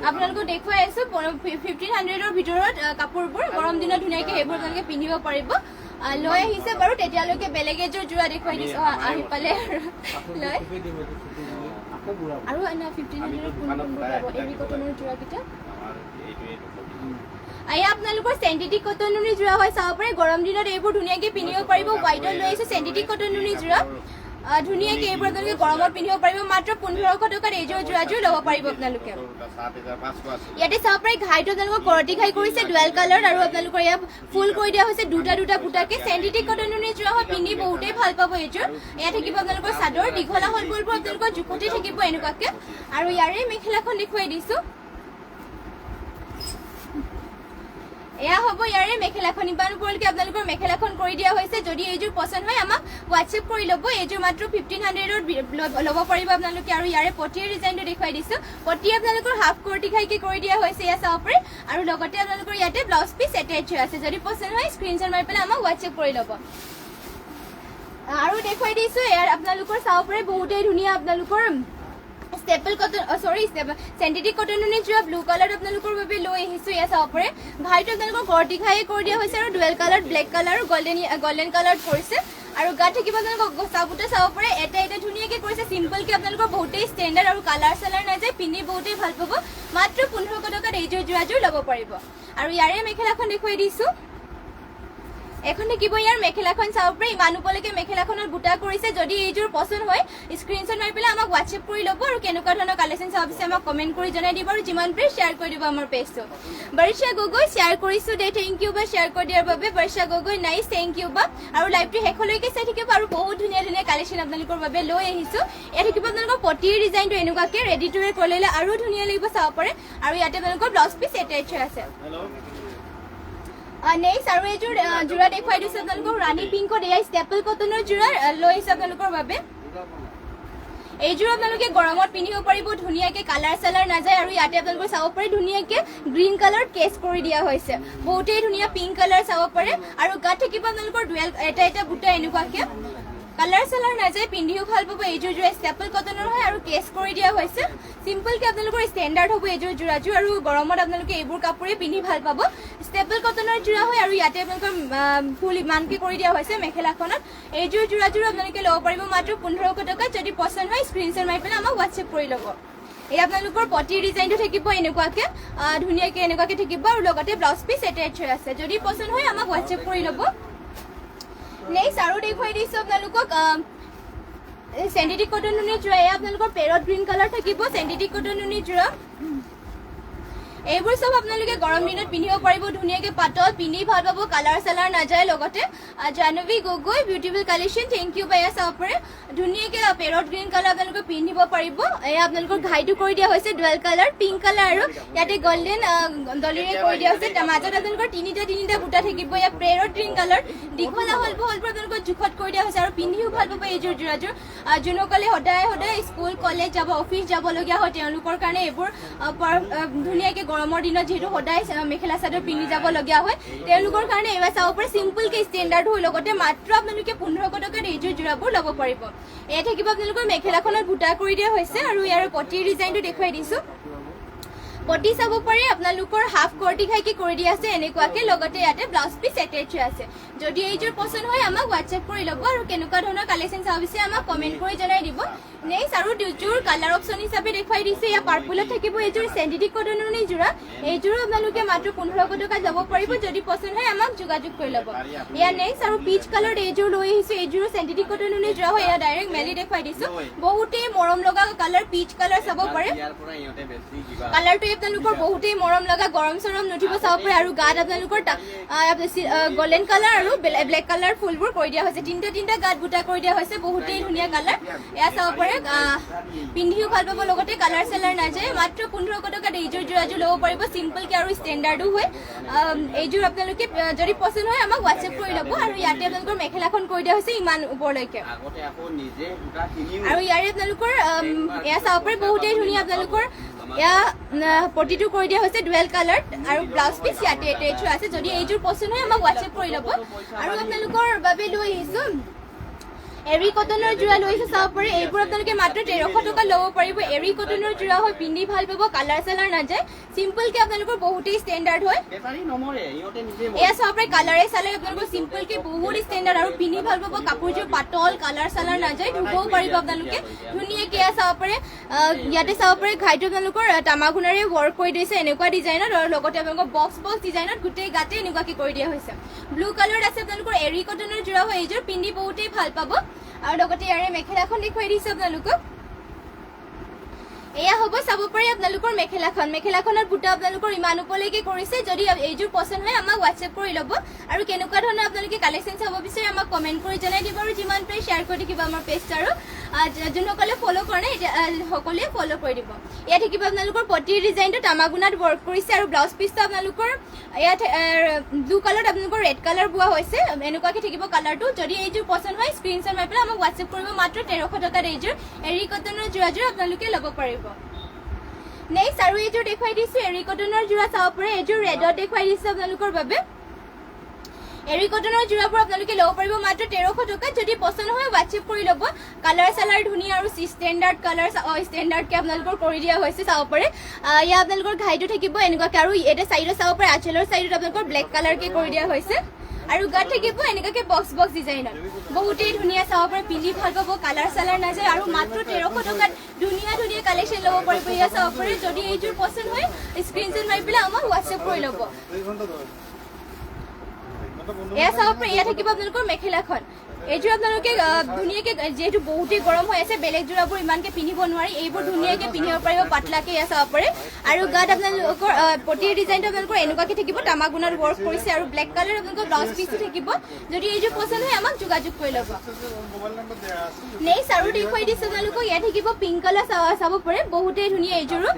আপোনালোকক দেখুৱাই আছো 1500ৰ ভিতৰত কাপোৰবোৰ গৰম দিনত ধুনীয়াকে সেইবোৰ আপোনালোকে পিন্ধিব পাৰিব লৈ আহিছে বাৰু তেতিয়ালৈকে বেলেগ এযোৰ যোৰা দেখুৱাই দিছো আহি পালে লৈ আৰু 1500ৰ এৰি কটনৰ যোৰাকেইটা এয়া আপোনালোকৰ চেণ্টিটিক কটনৰ যোৰা হয় চাব পাৰে গৰম দিনত এইবোৰ ধুনীয়াকে পিন্ধিব পাৰিব হোৱাইটত লৈ আহিছে চেণ্টিটিক কটনৰ যোৰা ধুনীয়াকে এইবোৰ আপোনালোকে গৰমত পিন্ধিব পাৰিব মাত্ৰ 1500 টকাত এইযোৰ যোৰাযোৰ ল'ব পাৰিব আপোনালোকে ইয়াতে চাব পাৰে ঘাইটো আপোনালোকৰ কৰতি ঘাই কৰিছে ডুৱেল কালাৰ আৰু আপোনালোকৰ ইয়াত ফুল কৰি দিয়া হৈছে দুটা বুটাকে চেণ্টিটিক কটনৰ যোৰা হয় পিন্ধি বহুতেই ভাল পাব এইযোৰ এয়া থাকিব আপোনালোকৰ চাদৰ দীঘলা হলবোৰ আপোনালোকৰ জোখতে থাকিব এনেকুৱাকে আৰু ইয়াৰে মেখেলাখন দেখুৱাই দিছো এয়া হ'ব ইয়াৰে মেখেলাখন ইমান ওপৰলৈকে আপোনালোকৰ মেখেলাখন কৰি দিয়া হৈছে যদি এইযোৰ পছন্দ হয় আমাক হোৱাটছএপ কৰি ল'ব এইযোৰ মাত্ৰ 1500ত ল'ব পাৰিব আপোনালোকে আৰু ইয়াৰে পটিৰ ডিজাইনটো দেখুৱাই দিছো পটি আপোনালোকৰ হাফ কৰ্টি খাইকে কৰি দিয়া হৈছে এয়া চাব পাৰে আৰু লগতে আপোনালোকৰ ইয়াতে ব্লাউজ পিচ এটেচ হৈ আছে যদি পছন্দ হয় স্ক্ৰীনশ্বট মাৰি পেলাই আমাক হোৱাটছএপ কৰি ল'ব আৰু দেখুৱাই দিছো ইয়াৰ আপোনালোকৰ চাব পাৰে বহুতেই ধুনীয়া আপোনালোকৰ স্টেপল কটন চেণ্টিটিক কটনৰ যোৰা ব্লু কালাৰ আপোনালোকৰ বাবে লৈ আহিছো এয়া চাব পাৰে ঘাইটো আপোনালোকৰ কৰতি ঘাই কৰি দিয়া হৈছে আৰু ডুৱেল কালাৰ ব্লেক কালাৰ আৰু গল্ডেন কালাৰ কৰিছে আৰু গাত থাকিব আপোনালোকৰ চাবুটা চাব পাৰে এটা ধুনীয়াকে কৰিছে চিম্পলকে আপোনালোকৰ বহুতেই ষ্টেণ্ডাৰ্ড আৰু কালাৰ চালাৰ নাযায় পিন্ধি বহুতেই ভাল পাব মাত্ৰ 1500 টকাত এইযোৰ যোৰাযোৰ ল'ব পাৰিব আৰু ইয়াৰে মেখেলাখন দেখুৱাই দিছো এখন থাকিব ইয়াৰ মেখেলাখন চাব পাৰে ইমান উপলৈকে মেখেলাখনত বুটা কৰিছে যদি এইযোৰ পছন্দ হয় স্ক্ৰিনশ্বট মাৰি পেলাই আমাক হোৱাটছএপ কৰি ল'ব আৰু কেনেকুৱা ধৰণৰ কালেকশ্যন চাব বিচাৰে আমাক কমেণ্ট কৰি জনাই দিব আৰু যিমান পাৰে শ্বেয়াৰ কৰি দিব আমাৰ পেজটো বৰ্ষা গগৈ শ্বেয়াৰ কৰিছোঁ দে থেংক ইউ বা শ্বেয়াৰ কৰি দিয়াৰ বাবে বৰ্ষা গগৈ নাইচ থেংক ইউ বা আৰু লাইভটো শেষলৈকে চাই থাকিব আৰু বহুত ধুনীয়া ধুনীয়া কালেকশ্যন আপোনালোকৰ বাবে লৈ আহিছোঁ ইয়াত থাকিব আপোনালোকৰ পটিৰ ডিজাইনটো এনেকুৱাকৈ ৰেডি টু ৱেৰ কৰি ল'লে আৰু ধুনীয়া লাগিব চাব পাৰে আৰু ইয়াতে আপোনালোকৰ ব্লাউজ পিচ এটাচ আছে নেক্সট আৰু এইযোৰ যোৰা দেখুৱাই দিছোঁ আপোনালোকক ৰাণী পিংকত এয়া ষ্টেপল কটনৰ যোৰা লৈ আহিছে আপোনালোকৰ বাবে এইযোৰ আপোনালোকে গৰমত পিন্ধিব পাৰিব ধুনীয়াকৈ কালাৰ চালাৰ নাযায় আৰু ইয়াতে আপোনালোকে চাব পাৰে ধুনীয়াকৈ গ্ৰীণ কালাৰ কেচ কৰি দিয়া হৈছে বহুতেই ধুনীয়া পিংক কালাৰ চাব পাৰে আৰু গাত থাকিব আপোনালোকৰ ডুৱেল এটা বুটা এনেকুৱাকৈ কালাৰ চালাৰ নাযায় পিন্ধিও ভাল পাব এইযোৰ যোৰা ষ্টেপল কটনৰ হয় আৰু কেচ কৰি দিয়া হৈছে চিম্পলকৈ আপোনালোকৰ ষ্টেণ্ডাৰ্ড হ'ব এইযোৰ যোৰাযোৰ আৰু গৰমত আপোনালোকে এইবোৰ কাপোৰেই পিন্ধি ভাল পাব ষ্টেপল কটনৰ যোৰা হয় আৰু ইয়াতে আপোনালোকৰ ফুল ইমানকৈ কৰি দিয়া হৈছে মেখেলাখনত এইযোৰ যোৰাযোৰ আপোনালোকে ল'ব পাৰিব মাত্ৰ 1500 টকা যদি পচন্দ হয় স্ক্ৰীনশ্বট মাৰি পেলাই আমাক হোৱাটছএপ কৰি ল'ব এই আপোনালোকৰ পটিৰ ডিজাইনটো থাকিব এনেকুৱাকৈ ধুনীয়াকৈ এনেকুৱাকৈ থাকিব আৰু লগতে ব্লাউজ পিচ এটাচ আছে যদি পচন্দ হয় আমাক হোৱাটছএপ কৰি ল'ব নেক্সট আৰু দেখুৱাই দিছোঁ আপোনালোকক চেণ্টেটিক কটন নুনি যোৰা এয়া আপোনালোকৰ পেৰট গ্ৰীণ কালাৰ থাকিব চেণ্টেটিক কটন নুনি যোৰা এইবোৰ চব আপোনালোকে গৰম দিনত পিন্ধিব পাৰিব ধুনীয়াকৈ পাতল পিন্ধি ভাল পাব কালাৰ চালাৰ নাযায় লগতে Jahnavi Gogoi beautiful collection thank you বা এয়া চাব পাৰে ধুনীয়াকৈ পেৰট গ্ৰীণ কালাৰ আপোনালোকে পিন্ধিব পাৰিব এয়া আপোনালোকৰ ঘাইটো কৰি দিয়া হৈছে ডুৱেল কালাৰ পিংক কালাৰ আৰু ইয়াতে গল্ডেন দলিৰে কৰি দিয়া হৈছে মাজত আপোনালোকৰ তিনিটা বুটা থাকিব এয়া পেৰট গ্ৰীণ কালাৰ দীঘল আহলবোৰ আপোনালোকৰ জোখত কৰি দিয়া হৈছে আৰু পিন্ধিও ভাল পাব এইযোৰ যোৰাযোৰ যোনসকলে সদায় স্কুল কলেজ যাব অফিচ যাবলগীয়া হয় তেওঁলোকৰ কাৰণে এইবোৰ ধুনীয়াকৈ গৰমৰ দিনত যেহেতু সদায় মেখেলা চাদৰ পিন্ধি যাবলগীয়া হয় তেওঁলোকৰ কাৰণে এইবাৰ চাব পাৰে চিম্পলকৈ ষ্টেণ্ডাৰ্ড হৈ লগতে মাত্ৰ আপোনালোকে 1500 টকাত এইযোৰ যোৰাবোৰ ল'ব পাৰিব এয়া থাকিব আপোনালোকৰ মেখেলাখনত বুটা কৰি দিয়া হৈছে আৰু ইয়াৰ পটিৰ ডিজাইনটো দেখুৱাই দিছোঁ পটি চাব পাৰে আপোনালোকৰ হাফ কৰ্টি খাইকে কৰি দিয়া আছে এনেকুৱাকৈ লগতে ইয়াতে ব্লাউজ পিচ এটাচ আছে যদি এইযোৰ পচন্দ হয় আমাক হোৱাটছএপ কৰি ল'ব আৰু কেনেকুৱা ধৰণৰ কালেকশ্যন চাব বিচাৰে আমাক কমেণ্ট কৰি জনাই দিব নেক্সট আৰু দুযোৰ কালাৰ অপশ্যন হিচাপে দেখুৱাই দিছে ইয়াৰ পাৰ্পুলত থাকিব এইযোৰ চেণ্টেটিক কটনৰ যোৰা এইযোৰো আপোনালোকে মাত্ৰ 1500 টকাত ল'ব পাৰিব যদি পচন্দ হয় আমাক যোগাযোগ কৰি ল'ব ইয়াৰ নেক্সট আৰু পিচ কালাৰ এইযোৰ লৈ আহিছোঁ এইযোৰো চেণ্টেটিক কটনৰ যোৰা হয় এয়া ডাইৰেক্ট মেলি দেখুৱাই দিছোঁ বহুতেই মৰম লগা কালাৰ পিচ কালাৰ চাব পাৰে কালাৰটো আপোনালোকৰ বহুতেই মৰম লগা গৰম চৰম নুঠিব চাব পাৰে আৰু গাত আপোনালোকৰ গল্ডেন কালাৰ আৰু ব্লেক কালাৰ ফুলবোৰ কৰি দিয়া হৈছে তিনিটা গাত বুটা কৰি দিয়া হৈছে বহুতেই ধুনীয়া কালাৰ এয়া চাব পাৰে পিন্ধিও ভাল পাব লগতে কালাৰ চালাৰ নাযায় মাত্ৰ 1500 টকাত এইযোৰ যোৰাযোৰ ল'ব পাৰিব চিম্পলকৈ আৰু ষ্টেণ্ডাৰ্ডো হয় এইযোৰ আপোনালোকে যদি পচন্দ হয় আমাক হোৱাটছএপ কৰি ল'ব আৰু ইয়াতে আপোনালোকৰ মেখেলাখন কৰি দিয়া হৈছে ইমান ওপৰলৈকে আৰু ইয়াৰে আপোনালোকৰ এয়া চাব পাৰে বহুতেই ধুনীয়া আপোনালোকৰ এয়া পটিটো কৰি দিয়া হৈছে ডুৱেল কালাৰ আৰু ব্লাউজ পিচ ইয়াতে এটাচ আছে যদি এইযোৰ পচন্দ হয় আমাক হোৱাটছএপ কৰি ল'ব আৰু আপোনালোকৰ বাবে লৈ আহিছোঁ এৰি কটনৰ যোৰা লৈ আহিছোঁ চাব পাৰে এইবোৰ আপোনালোকে মাত্ৰ 1300 টকা ল'ব পাৰিব এৰি কটনৰ যোৰা হয় পিন্ধি ভাল পাব কালাৰ চালাৰ নাযায় চিম্পলকৈ আপোনালোকৰ বহুতেই ষ্টেণ্ডাৰ্ড হয় এয়া চাব পাৰে কালাৰে চালাৰে আপোনালোকৰ চিম্পলকৈ বহুত ষ্টেণ্ডাৰ্ড আৰু পিন্ধি ভাল পাব কাপোৰযোৰ পাতল কালাৰ চালাৰ নাযায় ধুবও পাৰিব আপোনালোকে ধুনীয়াকৈ এয়া চাব পাৰে ইয়াতে চাব পাৰে ঘাইটো আপোনালোকৰ তামাগুণাৰে ৱৰ্ক কৰি দিছে এনেকুৱা ডিজাইনত আৰু লগতে আপোনালোকৰ বক্স ডিজাইনত গোটেই গাতে এনেকুৱাকৈ কৰি দিয়া হৈছে ব্লু কালাৰত আছে আপোনালোকৰ এৰি কটনৰ যোৰা হয় এইযোৰ পিন্ধি বহুতেই ভাল পাব আৰু লগতে ইয়াৰে মেখেলাখন দেখুৱাই দিছোঁ আপোনালোকক এয়া হ'ব চাব পাৰে আপোনালোকৰ মেখেলাখনত বুটা আপোনালোকৰ ইমান উপলৈকে কৰিছে যদি এইযোৰ পচন্দ হয় আমাক হোৱাটছএপ কৰি ল'ব আৰু কেনেকুৱা ধৰণৰ আপোনালোকে কালেকশ্যন চাব বিচাৰে আমাক কমেণ্ট কৰি জনাই দিব আৰু যিমান পাৰে শ্বেয়াৰ কৰি থাকিব আমাৰ পেজটো আৰু যোনসকলে ফ'ল' কৰে নাই সকলোৱে ফ'ল' কৰি দিব ইয়াত থাকিব আপোনালোকৰ পটিৰ ডিজাইনটো তামাগুণাত ৱৰ্ক কৰিছে আৰু ব্লাউজ পিচটো আপোনালোকৰ ইয়াত ব্লু কালাৰত আপোনালোকৰ ৰেড কালাৰ বোৱা হৈছে এনেকুৱাকৈ থাকিব কালাৰটো যদি এইযোৰ পচন্দ হয় স্ক্ৰীনশ্বট মাৰি পেলাই আমাক হোৱাটছএপ কৰিব মাত্ৰ 1300 টকাত এইযোৰ এৰি কটনৰ যোৰাযোৰ আপোনালোকে ল'ব পাৰিব নেক্সট আৰু এইযোৰ দেখুৱাই দিছোঁ এৰি কটনৰ যোৰা চাব পাৰে এইযোৰ ৰেডত দেখুৱাই দিছোঁ আপোনালোকৰ বাবে এৰি কটনৰ যোৰাবোৰ আপোনালোকে ল'ব পাৰিব মাত্ৰ 1300 টকাত যদি পচন্দ হয় হোৱাটছএপ কৰি ল'ব কালাৰ চালাৰ ধুনীয়া আৰু ষ্টেণ্ডাৰ্ড কালাৰ ষ্টেণ্ডাৰ্ডকৈ আপোনালোকৰ কৰি দিয়া হৈছে চাব পাৰে ইয়াত আপোনালোকৰ ঘাইটো থাকিব এনেকুৱাকৈ আৰু এটা ছাইডত চাব পাৰে আঁচলৰ ছাইডত আপোনালোকৰ ব্লেক কালাৰকৈ কৰি দিয়া হৈছে আৰু গাত থাকিব এনেকুৱাকৈ বক্স ডিজাইনত বহুতেই ধুনীয়া চাব পাৰে পিন্ধি ভাল পাব কালাৰ চালাৰ নাযায় আৰু মাত্ৰ 1300 টকাত ধুনীয়া কালেকশ্যন ল'ব পাৰিব এয়া চাব পাৰে যদি এইযোৰ পচন্দ হয় স্ক্ৰীনশ্বট মাৰি পেলাই আমাক হোৱাটছএপ কৰি ল'ব এয়া চাব পাৰে এয়া থাকিব আপোনালোকৰ মেখেলাখন এইযোৰ আপোনালোকে ধুনীয়াকে যেহেতু বহুতেই গৰম হৈ আছে বেলেগ যোৰাবোৰ ইমানকে পিন্ধিব নোৱাৰি এইবোৰ ধুনীয়াকে পিন্ধিব পাৰিব পাতলাকে এয়া চাব পাৰে আৰু গাত আপোনালোকৰ পটিৰ ডিজাইনটো আপোনালোকৰ এনেকুৱাকে থাকিব তামাগুণাত ৱৰ্ক কৰিছে আৰু ব্লেক কালাৰ আপোনালোকৰ ব্লাউজ পিচটো থাকিব যদি এইযোৰ পছন্দ হয় আমাক যোগাযোগ কৰি ল'ব নেক্সট আৰু দেখুৱাই দিছো আপোনালোকক ইয়াত থাকিব পিংক কালাৰ চাব পাৰে বহুতেই ধুনীয়া এইযোৰো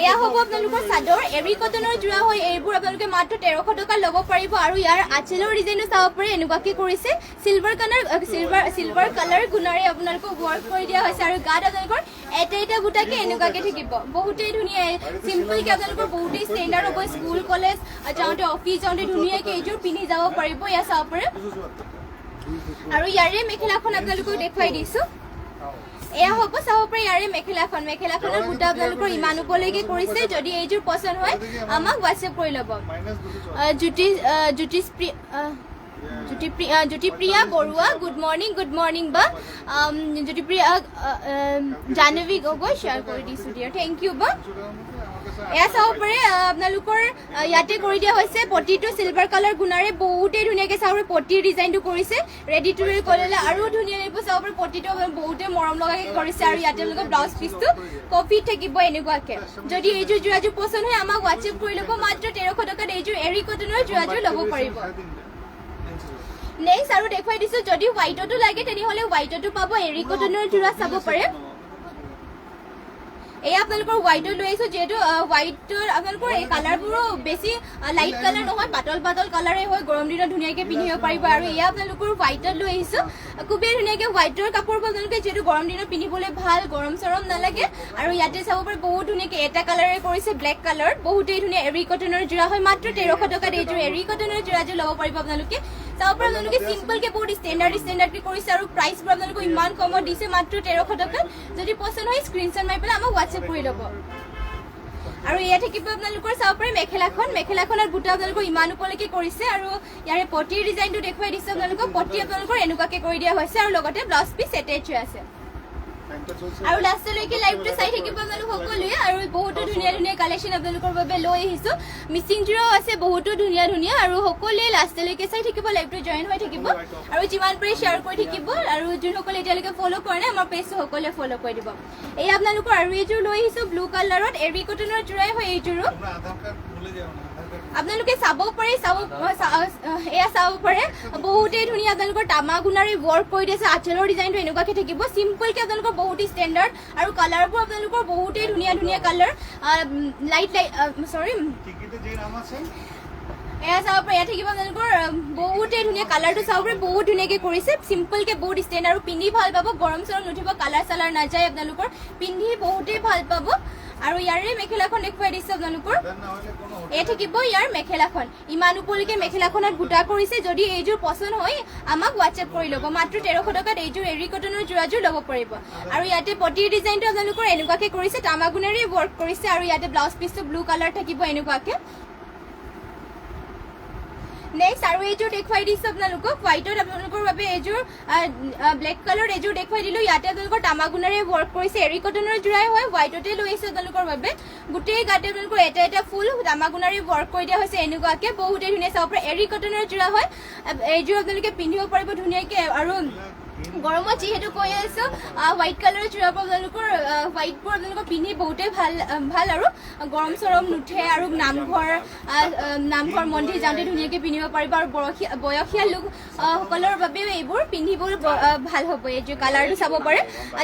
এয়া হ'ব আপোনালোকৰ চাদৰ এৰি কটনৰ যোৰা হয় এইবোৰ আপোনালোকে মাত্ৰ 1300 টকা ল'ব পাৰিব আৰু ইয়াৰ আঁচলৰ ডিজাইনটো চাব পাৰে এনেকুৱাকে কৰিছে চিলভাৰ কালাৰ গুণাৰে আপোনালোকক ৱৰ্ক কৰি দিয়া হৈছে আৰু গাত আপোনালোকৰ এটা বুটাকে এনেকুৱাকে থাকিব বহুতেই ধুনীয়া চিম্পলকে আপোনালোকৰ বহুতেই ষ্টেণ্ডাৰ্ড হ'ব স্কুল কলেজ যাওঁতে অফিচ যাওঁতে ধুনীয়াকে এইযোৰ পিন্ধি যাব পাৰিব এয়া চাব পাৰে আৰু ইয়াৰে মেখেলাখন আপোনালোকক দেখুৱাই দিছো এয়া হ'ব চাব পাৰে ইয়াৰে মেখেলাখনৰ বুটা আপোনালোকৰ ইমান ওপৰলৈকে কৰিছে যদি এইযোৰ পছন্দ হয় আমাক হোৱাটছএপ কৰি ল'ব জ্যোতিপ্ৰিয়া বৰুৱা গুড মৰ্ণিং বা জ্যোতিপ্ৰিয়া জাহ্নৱী গগৈ শ্বেয়াৰ কৰি দিছো দিয়ক থেংক ইউ বা এয়া চাব পাৰে আপোনালোকৰ ইয়াতে কৰি দিয়া হৈছে পটিটো চিলভাৰ কালাৰ গুণাৰে বহুতেই ধুনীয়াকে চাব পাৰে পটিৰ ডিজাইনটো কৰিছে ৰেডি টু ৱেৰ কৰিলে আৰু ধুনীয়া লাগিব চাব পাৰে পটিটো বহুতে মৰম লগাকে কৰিছে আৰু ইয়াতে আপোনালোকৰ ব্লাউজ পিচটো কপিত থাকিব এনেকুৱাকে যদি এইযোৰ যোৰাযোৰ পছন্দ হয় আমাক হোৱাটছএপ কৰি ল'ব মাত্ৰ 1300 টকাত এইযোৰ এৰি কটনৰ যোৰাযোৰ ল'ব পাৰিব নেক্সট আৰু দেখুৱাই দিছো যদি হোৱাইটতো লাগে তেনেহ'লে হোৱাইটতো পাব এৰি কটনৰ যোৰা চাব পাৰে এয়া আপোনালোকৰ হোৱাইটত লৈ আহিছো যেহেতু হোৱাইটৰ আপোনালোকৰ এই কালাৰবোৰো বেছি লাইট কালাৰ নহয় পাতল কালাৰে হয় গৰম দিনত ধুনীয়াকে পিন্ধিব পাৰিব আৰু এয়া আপোনালোকৰ হোৱাইটত লৈ আহিছো খুবেই ধুনীয়াকে হোৱাইটৰ কাপোৰবোৰ আপোনালোকে যিহেতু গৰম দিনত পিন্ধিবলৈ ভাল গৰম চৰম নালাগে আৰু ইয়াতে চাব পাৰে বহুত ধুনীয়াকে এটা কালাৰে কৰিছে ব্লেক কালাৰ বহুতেই ধুনীয়া এৰি কটনৰ যোৰা হয় মাত্ৰ 1300 টকাত এইযোৰ এৰি কটনৰ যোৰাযোৰ ল'ব পাৰিব আপোনালোকে চাব পাৰে আপোনালোকে চিম্পলকে বহুত ষ্টেণ্ডাৰ্ডকে কৰিছে আৰু প্ৰাইচবোৰ আপোনালোকক ইমান কমত দিছে মাত্ৰ 1300 টকাত যদি পছন্দ হয় স্ক্ৰীনশ্বট মাৰি পেলাই আমাক হোৱাটছএপ কৰি ল'ব আৰু এয়া থাকিব আপোনালোকৰ চাব পাৰে মেখেলাখনত বুটা আপোনালোকৰ ইমান ওপৰলৈকে কৰিছে আৰু ইয়াৰে পটিৰ ডিজাইনটো দেখুৱাই দিছে আপোনালোকক পটি আপোনালোকৰ এনেকুৱাকে কৰি দিয়া হৈছে আৰু লগতে ব্লাউজ পিচ এটেচ হৈ আছে আৰু লাষ্টলৈকে লাইভটো চাই থাকিব আপোনালোক সকলোৱে আৰু বহুতো ধুনীয়া কালেকশ্যন আপোনালোকৰ বাবে লৈ আহিছো মিচিং যোৰাও আছে বহুতো ধুনীয়া আৰু সকলোৱে লাষ্টলৈকে চাই থাকিব লাইভটো জইন হৈ থাকিব আৰু যিমান পাৰে শ্বেয়াৰ কৰি থাকিব আৰু যোনসকলে এতিয়ালৈকে ফ'ল' কৰা নাই আমাৰ পেজটো সকলোৱে ফ'ল' কৰি দিব এই আপোনালোকৰ আৰু এইযোৰ লৈ আহিছো ব্লু কালাৰত এৰি কটনৰ যোৰাই হয় এইযোৰো আপোনালোকে চাব পাৰে এয়া চাব পাৰে বহুতেই ধুনীয়া আপোনালোকৰ তামাগুণাৰে ৱৰ্ক কৰি দিছে আঁচলৰ ডিজাইনটো এনেকুৱাকে থাকিব চিম্পলকে আপোনালোকৰ বহুতেই ষ্টেণ্ডাৰ্ড আৰু কালাৰবোৰ আপোনালোকৰ বহুতেই ধুনীয়া কালাৰ এয়া চাব পাৰে এয়া থাকিব আপোনালোকৰ বহুতেই ধুনীয়া কালাৰটো চাব পাৰে বহুত ধুনীয়াকে কৰিছে চিম্পলকে বহুত ষ্টেণ্ডাৰ্ড আৰু পিন্ধি ভাল পাব গৰম চৰম নুঠিব কালাৰ চালাৰ নাযায় আপোনালোকৰ পিন্ধি বহুতেই ভাল পাব আৰু ইয়াৰে মেখেলাখন দেখুৱাই দিছো আপোনালোকৰ এয়া থাকিব ইয়াৰ মেখেলাখন ইমান ওপৰলৈকে মেখেলাখনত বুটা কৰিছে যদি এইযোৰ পছন্দ হয় আমাক হোৱাটছএপ কৰি ল'ব মাত্ৰ 1300 টকাত এইযোৰ এৰি কটনৰ যোৰাযোৰ ল'ব পাৰিব আৰু ইয়াতে পটিৰ ডিজাইনটো আপোনালোকৰ এনেকুৱাকে কৰিছে তামাগুণাৰে ৱৰ্ক কৰিছে আৰু ইয়াতে ব্লাউজ পিচটো ব্লু কালাৰ থাকিব এনেকুৱাকে নেক্সট আৰু এইযোৰ দেখুৱাই দিছো আপোনালোকক হোৱাইটত আপোনালোকৰ বাবে এইযোৰ ব্লেক কালাৰ এইযোৰ দেখুৱাই দিলো ইয়াতে আপোনালোকৰ তামাগুণাৰে ৱৰ্ক কৰিছে এৰি কটনৰ যোৰাই হয় হোৱাইটতে লৈ আহিছো আপোনালোকৰ বাবে গোটেই গাতে আপোনালোকৰ এটা ফুল তামাগুণাৰে ৱৰ্ক কৰি দিয়া হৈছে এনেকুৱাকে বহুতেই ধুনীয়া চাব পাৰে এৰি কটনৰ যোৰা হয় এইযোৰ আপোনালোকে পিন্ধিব পাৰিব ধুনীয়াকে আৰু গৰমত যিহেতু কৈ আছো হোৱাইট কালাৰৰ যোৰাবোৰ আপোনালোকৰ হোৱাইটবোৰ আপোনালোকৰ পিন্ধি বহুতেই ভাল আৰু গৰম চৰম নুঠে আৰু নামঘৰ মন্দিৰ যাওঁতে ধুনীয়াকে পিন্ধিব পাৰিব আৰু বয়সীয়া লোক সকলৰ বাবেও এইবোৰ পিন্ধিবলৈ ভাল হ'ব এইযোৰ কালাৰটো চাব পাৰে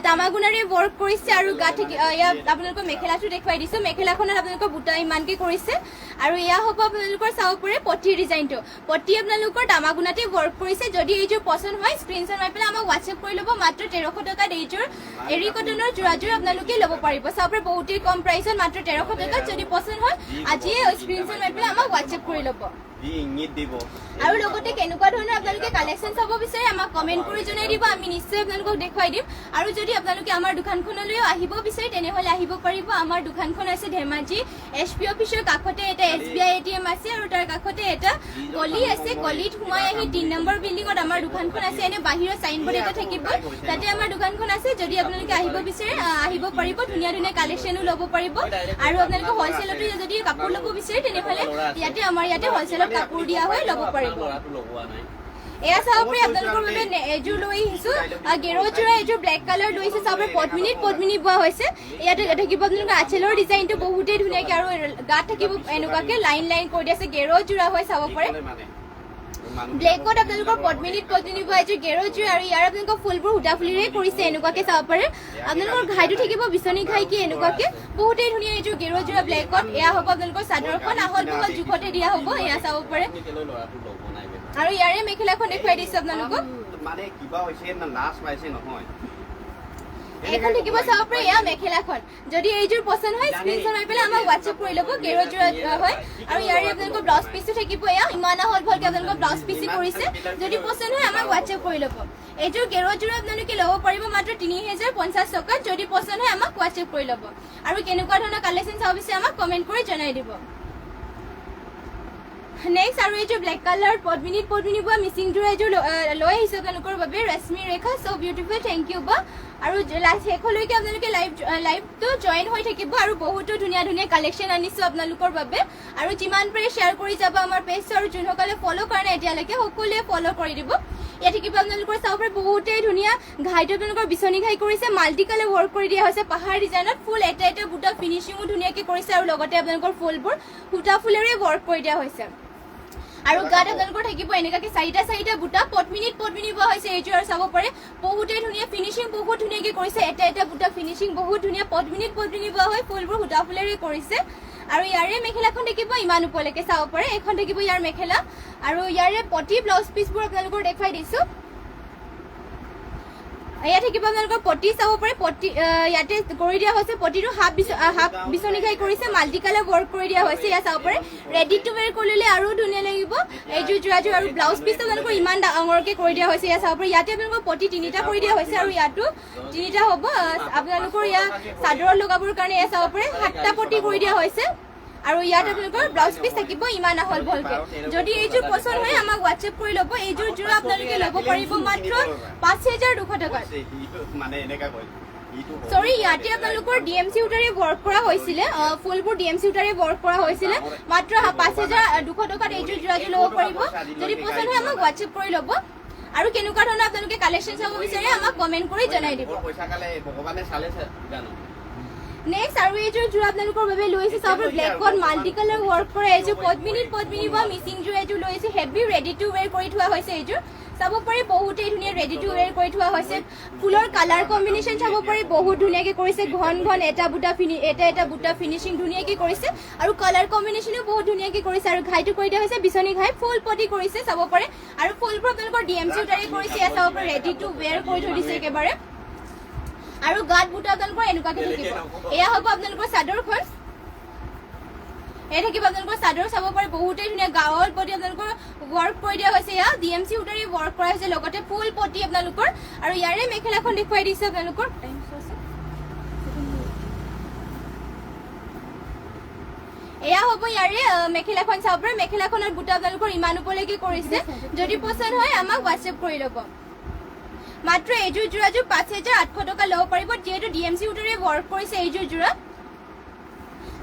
তামাগুণাৰে ৱৰ্ক কৰিছে আৰু গাত ইয়াত আপোনালোকৰ মেখেলাটো দেখুৱাই দিছো মেখেলাখনত আপোনালোকৰ বুটা ইমানকে কৰিছে আৰু এয়া হ'ব আপোনালোকৰ চাব পাৰে পটিৰ ডিজাইনটো পটি আপোনালোকৰ তামাগুণাতে ৱৰ্ক কৰিছে যদি এইযোৰ পছন্দ হয় স্ক্ৰীনশ্বট মাৰি পেলাই আমাক হোৱাটছএপ কৰি ল'ব মাত্ৰ 1300 টকাত এইযোৰ এৰি কটনৰ যোৰাযোৰ আপোনালোকে ল'ব পাৰিব চাব পাৰে বহুতেই কম প্ৰাইচত মাত্ৰ 1300 টকাত যদি পছন্দ হয় আজিয়ে স্ক্ৰীনশ্বট মাৰি পেলাই আমাক হোৱাটছএপ কৰি ল'ব আৰু লগতে কেনেকুৱা ধৰণৰ আপোনালোকে কালেকশ্যন চাব বিচাৰে আমাক কমেণ্ট কৰি জনাই দিব আমি নিশ্চয় আপোনালোকক দেখুৱাই দিম আৰু যদি আপোনালোকে আমাৰ দোকানখনলৈও আহিব বিচাৰে তেনেহ'লে আহিব পাৰিব আমাৰ দোকানখন আছে ধেমাজি SP অফিচৰ কাষতে এটা SBI ATM আছে আৰু তাৰ কাষতে এটা গলি আছে গলিত সোমাই আহি 3 নম্বৰ বিল্ডিঙত আমাৰ দোকানখন আছে এনে বাহিৰৰ সাইনবোৰ্ড এটা থাকিব তাতে আমাৰ দোকানখন আছে যদি আপোনালোকে আহিব বিচাৰে আহিব পাৰিব ধুনীয়া কালেকশ্যনো ল'ব পাৰিব আৰু আপোনালোকে হ'লচেলতো যদি কাপোৰ ল'ব বিচাৰে তেনেহ'লে ইয়াতে আমাৰ ইয়াতে হ'লচেলত কাপোৰ দিয়া হয় ল'ব পাৰিব এয়া চাব পাৰি আপোনালোকৰ বাবে এযোৰ লৈ আহিছো গেৰ'যোৰা এযোৰ ব্লেক কালাৰ লৈ আহিছো চাব পাৰি পদ্মিনী বোৱা হৈছে ইয়াতে থাকিব আপোনালোকৰ আঁচলৰ ডিজাইনটো বহুতেই ধুনীয়াকৈ আৰু গাত থাকিব এনেকুৱাকৈ লাইন কৰি দিয়া আছে গেৰ'যোৰা হয় চাব পাৰে ব্লেকত আপোনালোকৰ পদ্মিনী বোৱা এযোৰ গেৰ'যোৰা আৰু ইয়াৰ আপোনালোকৰ ফুলবোৰ সূতা ফুলিৰে কৰিছে এনেকুৱাকৈ চাব পাৰে আপোনালোকৰ ঘাইটো থাকিব বিচনী ঘাই কি এনেকুৱাকৈ বহুতেই ধুনীয়া এযোৰ গেৰ'যোৰা ব্লেকত এয়া হ'ব আপোনালোকৰ চাদৰখন আহল বহল জোখতে দিয়া হ'ব এয়া চাব পাৰে আৰু ইয়াৰে মেখেলাখন দেখুৱাই দিছো আপোনালোকক মানে কিবা হৈছে না লাজ পাইছে নহয় এখন থাকিব চাব পাৰে এয়া মেখেলাখন যদি এইযোৰ পছন্দ হয় স্ক্ৰীনশ্বট লৈ পেলাই আমাক হোৱাটছএপ কৰি ল'ব গেৰ'যোৰা হয় আৰু ইয়াৰে আপোনালোকৰ ব্লাউজ পিচটো থাকিব এয়া ইমান আহল ভালকৈ আপোনালোকৰ ব্লাউজ পিচি কৰিছে যদি পছন্দ হয় আমাক হোৱাটছএপ কৰি ল'ব এইযোৰ গেৰ'যোৰা আপোনালোকে ল'ব পাৰিব মাত্ৰ 3050 টকাত যদি পছন্দ হয় আমাক হোৱাটছএপ কৰি ল'ব আৰু কেনেকুৱা ধৰণৰ কালেকশ্যন চাব বিচাৰে আমাক কমেণ্ট কৰি জনাই দিব নেক্সট আৰু এইযোৰ ব্লেক কালাৰ পদ্মিনী বোৱা মিচিং যোৰা এযোৰ লৈ আহিছো আপোনালোকৰ বাবে ৰশ্মি ৰেখা চ' বিউটিফুল থেংক ইউ বা আৰু শেষলৈকে আপোনালোকে লাইভটো জইন হৈ থাকিব আৰু বহুতো ধুনীয়া কালেকশ্যন আনিছো আপোনালোকৰ বাবে আৰু যিমান পাৰে শ্বেয়াৰ কৰি যাব আমাৰ পেজটো আৰু যোনসকলে ফ'ল' কৰা নাই এতিয়ালৈকে সকলোৱে ফ'ল' কৰি দিব ইয়াত থাকিব আপোনালোকৰ চাব পাৰে বহুতেই ধুনীয়া ঘাইটো আপোনালোকৰ বিচনী ঘাই কৰিছে মাল্টি কালাৰ ৱৰ্ক কৰি দিয়া হৈছে পাহাৰ ডিজাইনত ফুল এটা বুটা ফিনিচিঙো ধুনীয়াকৈ কৰিছে আৰু লগতে আপোনালোকৰ ফুলবোৰ সূতা ফুলেৰে ৱৰ্ক কৰি দিয়া হৈছে আৰু গাত আপোনালোকৰ থাকিব এনেকুৱাকৈ চাৰিটা বুটা পদ্মিনী বোৱা হৈছে এইযোৰ আৰু চাব পাৰে বহুতেই ধুনীয়া ফিনিচিং বহুত ধুনীয়াকৈ কৰিছে এটা বুটা ফিনিচিং বহুত ধুনীয়া পদ্মিনী বোৱা হয় ফুলবোৰ সূতা ফুলেৰে কৰিছে আৰু ইয়াৰে মেখেলাখন থাকিব ইমান ওপৰলৈকে চাব পাৰে এখন থাকিব ইয়াৰ মেখেলা আৰু ইয়াৰে পটি ব্লাউজ পিচবোৰ আপোনালোকৰ দেখুৱাই দিছো এয়া থাকিব আপোনালোকৰ পটি চাব পাৰে পটি ইয়াতে কৰি দিয়া হৈছে পটিটো হাফ বিচনী ঘাই কৰিছে মাল্টি কালাৰ ৱৰ্ক কৰি দিয়া হৈছে এয়া চাব পাৰে ৰেডি টু ৱেৰ কৰিলে আৰু ধুনীয়া লাগিব এইযোৰ যোৰাযোৰ আৰু ব্লাউজ পিচটো আপোনালোকৰ ইমান ডাঙৰকৈ কৰি দিয়া হৈছে এয়া চাব পাৰে ইয়াতে আপোনালোকৰ পটি 3টা কৰি দিয়া হৈছে আৰু ইয়াতো 3টা হ'ব আপোনালোকৰ ইয়াত চাদৰত লগাবৰ কাৰণে এয়া চাব পাৰে 7টা পটি কৰি দিয়া হৈছে আৰু ইয়াত আপোনালোকৰ ব্লাউজ পিচ থাকিব ইমান আহল ভালকৈ যদি এইযোৰ পছন্দ হয় আমাক হোৱাটছএপ কৰি ল'ব এইযোৰ যোৰা আপোনালোকে ল'ব পাৰিব মাত্ৰ 5200 টকাত মানে এনেকা কয় সৰি ইয়াতে আপোনালোকৰ ডিএমচি উটাৰে ৱৰ্ক কৰা হৈছিলে ফুলবোৰ ডিএমচি উটাৰে ৱৰ্ক কৰা হৈছিলে মাত্ৰ 5200 টকাত এইযোৰ যোৰাযোৰ ল'ব পাৰিব যদি পছন্দ হয় আমাক হোৱাটছএপ কৰি ল'ব আৰু কেনেকুৱা ধৰণৰ আপোনালোকে কালেকশ্যন চাব বিচাৰে আমাক কমেণ্ট কৰি জনাই দিব পইচা কালে ভগৱানে চালে জানো নেক্সট আৰু এইযোৰ যোৰা আপোনালোকৰ বাবে লৈ আহিছে চাব ব্লেকত মাল্টি কালাৰ ৱৰ্ক কৰা এইযোৰ পদ্মিনী বা মিচিং যোৰ এইযোৰ লৈ আহিছে হেভি ৰেডি টু ৱেৰ কৰি থোৱা হৈছে এইযোৰ চাব পাৰি বহুতেই ধুনীয়া ৰেডি টু ৱেৰ কৰি থোৱা হৈছে ফুলৰ কালাৰ কম্বিনেশ্যন চাব পাৰি বহুত ধুনীয়াকৈ কৰিছে ঘন এটা বুটা ফিনিচিং ধুনীয়াকৈ কৰিছে আৰু কালাৰ কম্বিনেশ্যনো বহুত ধুনীয়াকৈ কৰিছে আৰু ঘাইটো কৰি দিয়া হৈছে বিচনী ঘাই ফুল পটি কৰিছে চাব পাৰে আৰু ফুলবোৰ আপোনালোকৰ ডিএমচি উটাৰে কৰিছে এয়া চাব পাৰে ৰেডি টু ৱেৰ কৰি থৈ দিছে একেবাৰে আৰু গাত বুটা আপোনালোকৰ এনেকুৱাকৈ থাকিব এয়া হ'ব আপোনালোকৰ চাদৰখন এয়া থাকিব আপোনালোকৰ চাদৰ চাব পাৰে বহুতেই ধুনীয়া গাঁৱৰ প্ৰতি আপোনালোকৰ ৱৰ্ক কৰি দিয়া হৈছে এয়া ডিএমচি উটাৰে ৱৰ্ক কৰা হৈছে লগতে ফুল পটি আপোনালোকৰ আৰু ইয়াৰে মেখেলাখন দেখুৱাই দিছে আপোনালোকৰ এয়া হ'ব ইয়াৰে মেখেলাখন চাব পাৰে মেখেলাখনৰ বুটা আপোনালোকৰ ইমান ওপৰলৈকে কৰিছে যদি পছন্দ হয় আমাক হোৱাটছএপ কৰি ল'ব মাত্ৰ এইযোৰ যোৰাযোৰ 5800 টকা ল'ব পাৰিব যিহেতু ডিএমচি উটাৰে ৱৰ্ক কৰিছে এইযোৰ যোৰা